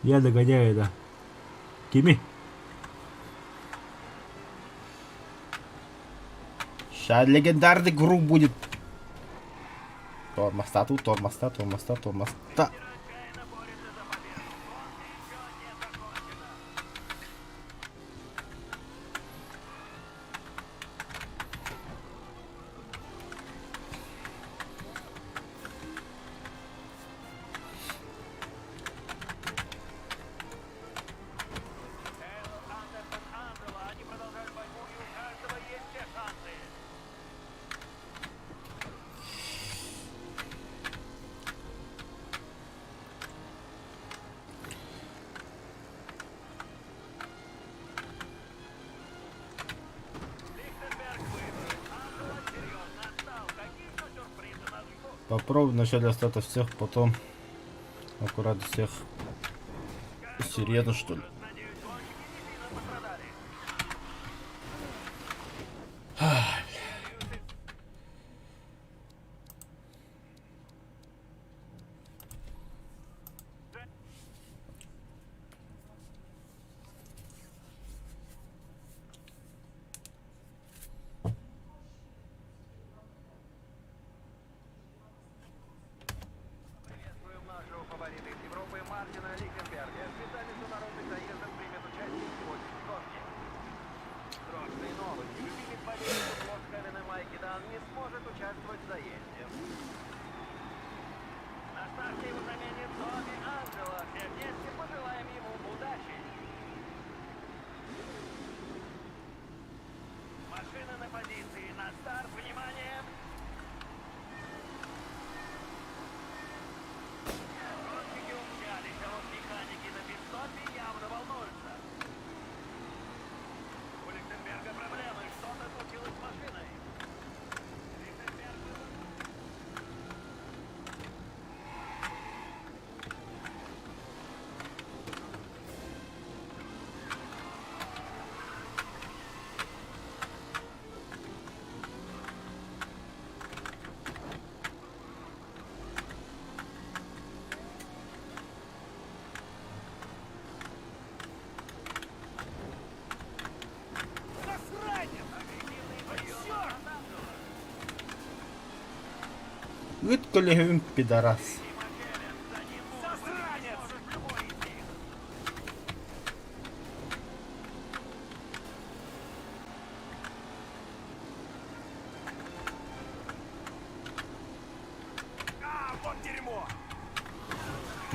Я догоняю, да. Кими. Сейчас легендарный игру будет. Тормоста тут, тормоста. Попробуй вначале остаться всех, потом аккуратно всех. Серьезно, что ли? Выткали пидорас.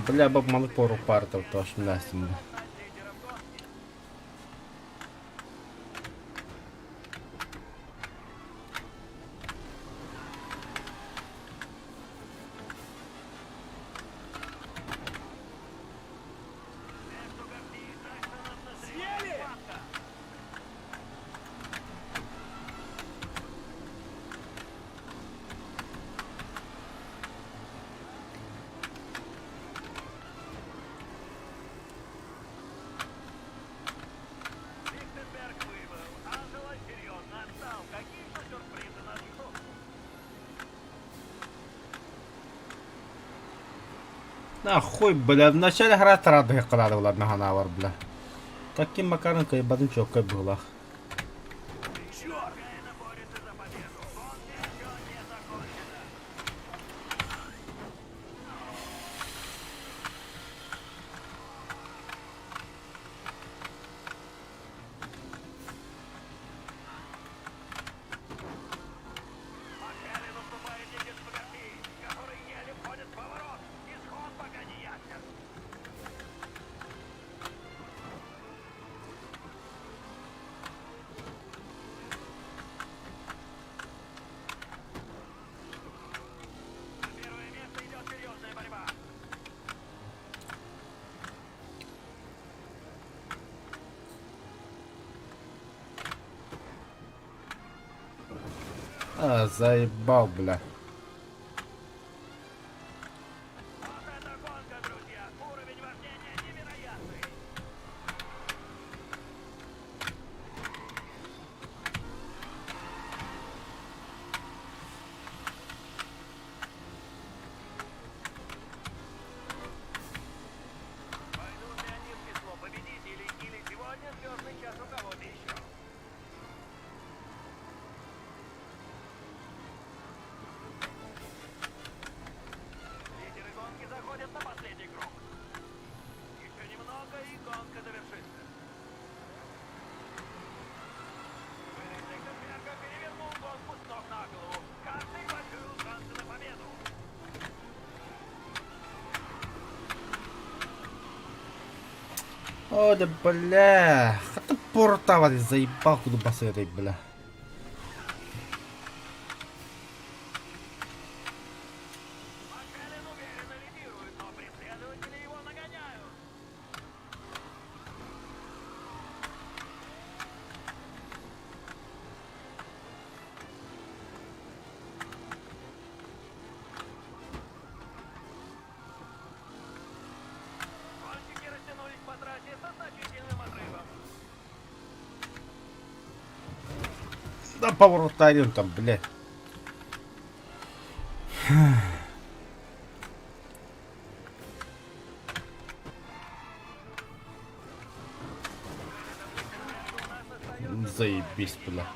Бля, баб мало пору партов, то аж мясом. Нахуй, бля, вначале грати радуги кладали, ладно, ганавар, бля. Таким макаром ебаный чокой була. заебал, бля. О, да бля. Это портава, заебал, куда басытой, бля. Да поворотарим там, бля. Заебись, бля.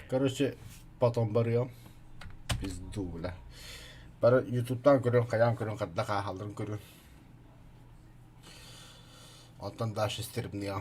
Короче, потом барıyorum. Pizdu bile. Ben YouTube'dan görüyorum, kayan görüyorum, kadda kahaldırım görüyorum. Ondan daha şey isterim diye.